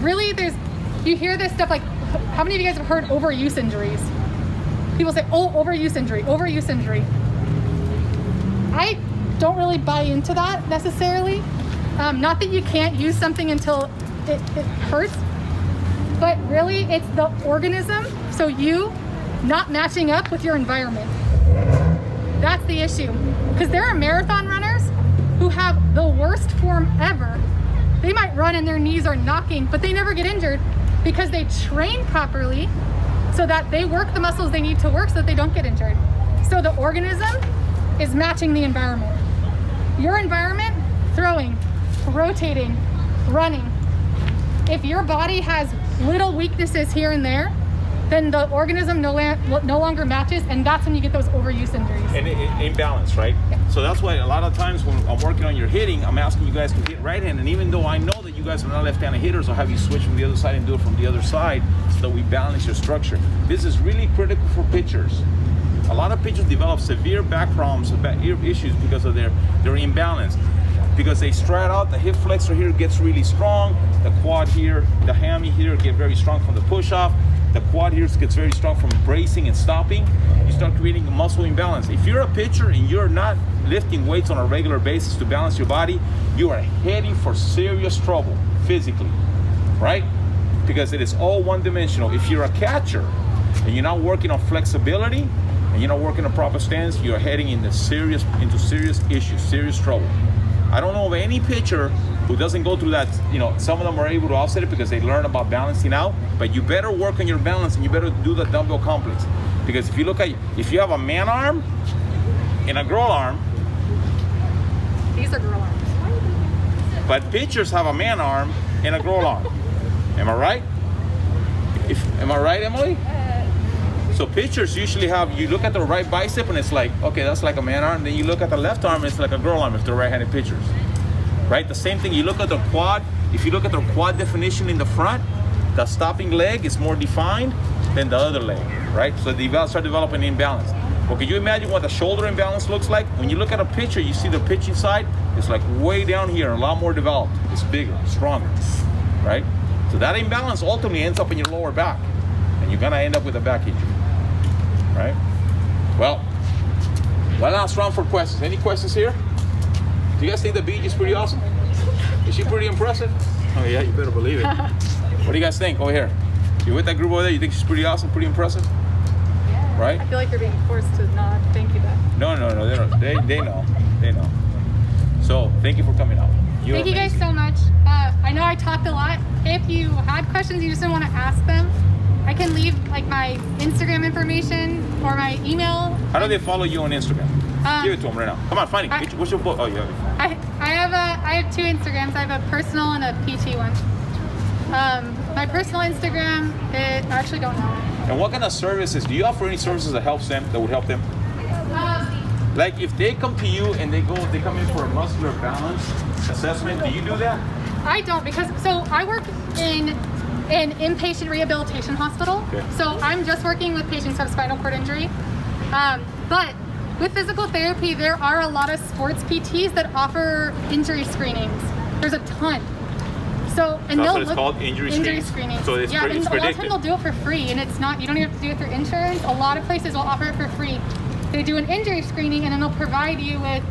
really you hear this stuff like, how many of you guys have heard overuse injuries? People say, oh, overuse injury. I don't really buy into that necessarily. Not that you can't use something until it hurts, but really it's the organism, so you not matching up with your environment. That's the issue. Because there are marathon runners who have the worst form ever. They might run and their knees are knocking, but they never get injured because they train properly so that they work the muscles they need to work so that they don't get injured. So the organism is matching the environment. Your environment, throwing, rotating, running. If your body has little weaknesses here and there, then the organism no longer matches, and that's when you get those overuse injuries.
And imbalance, right?
Yeah.
So that's why a lot of times when I'm working on your hitting, I'm asking you guys to hit right hand, and even though I know that you guys are not left-handed hitters, I'll have you switch from the other side and do it from the other side so that we balance your structure. This is really critical for pitchers. A lot of pitchers develop severe back problems, back issues because of their imbalance. Because they stride out, the hip flexor here gets really strong, the quad here, the hammy here get very strong from the push-off, the quad here gets very strong from bracing and stopping. You start creating a muscle imbalance. If you're a pitcher and you're not lifting weights on a regular basis to balance your body, you are heading for serious trouble physically, right? Because it is all one-dimensional. If you're a catcher and you're not working on flexibility and you're not working on proper stance, you're heading into serious issues, serious trouble. I don't know of any pitcher who doesn't go through that. You know, some of them are able to offset it because they learn about balancing out, but you better work on your balance and you better do the dumbbell complex. Because if you look at, if you have a man arm and a girl arm,
These are girl arms.
but pitchers have a man arm and a girl arm. Am I right? Am I right, Emily? So pitchers usually have, you look at the right bicep and it's like, okay, that's like a man arm. Then you look at the left arm and it's like a girl arm if they're right-handed pitchers, right? The same thing, you look at the quad, if you look at the quad definition in the front, the stopping leg is more defined than the other leg, right? So they start developing imbalance. Well, can you imagine what the shoulder imbalance looks like? When you look at a pitcher, you see the pitching side, it's like way down here, a lot more developed. It's bigger, stronger, right? So that imbalance ultimately ends up in your lower back, and you're gonna end up with a back injury, right? Well, one last round for questions. Any questions here? Do you guys think the beach is pretty awesome? Is she pretty impressive? Oh yeah, you better believe it. What do you guys think over here? You with that group over there? You think she's pretty awesome, pretty impressive?
Yeah.
Right?
I feel like you're being forced to not thank you that.
No, they don't. They know. So thank you for coming out.
Thank you guys so much. I know I talked a lot. If you had questions you just didn't want to ask them, I can leave like my Instagram information or my email.
How do they follow you on Instagram? Give it to them right now. Come on, find it. What's your book? Oh, yeah.
I have 2 Instagrams. I have a personal and a PT one. My personal Instagram, I actually don't know.
And what kind of services? Do you offer any services that helps them, that would help them? Like if they come to you and they come in for a muscular balance assessment, do you do that?
I don't, because I work in an inpatient rehabilitation hospital.
Okay.
So I'm just working with patients who have spinal cord injury. But with physical therapy, there are a lot of sports PTs that offer injury screenings. There's a ton. So, and
That's
they'll
what it's
look
called, injury
screenings.
So it's
yeah, and
it's
a lot of
predictive.
times they'll do it for free, and it's not, you don't even have to do it through insurance. A lot of places will offer it for free. They do an injury screening, and then they'll provide you with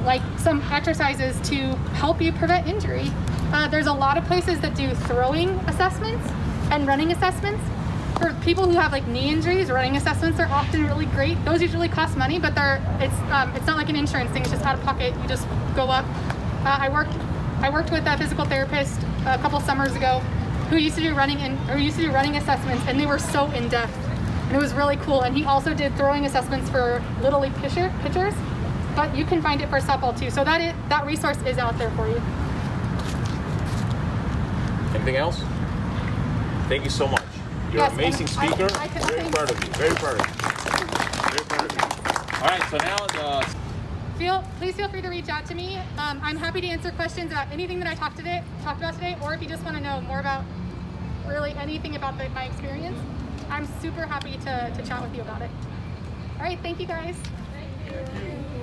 like some exercises to help you prevent injury. There's a lot of places that do throwing assessments and running assessments. For people who have like knee injuries, running assessments are often really great. Those usually cost money, but it's not like an insurance thing. It's just out of pocket. You just go up. I worked with a physical therapist a couple summers ago who used to do running assessments, and they were so in depth, and it was really cool. And he also did throwing assessments for little league pitchers, but you can find it for softball too. So that resource is out there for you.
Anything else? Thank you so much. You're
Yes,
an amazing
and
speaker.
I can
Very
thank-
proud of you. Very proud of you. Very proud of you. All right, so now
Please feel free to reach out to me. I'm happy to answer questions about anything that I talked about today, or if you just want to know more about really anything about my experience, I'm super happy to chat with you about it. All right, thank you guys.
Thank you.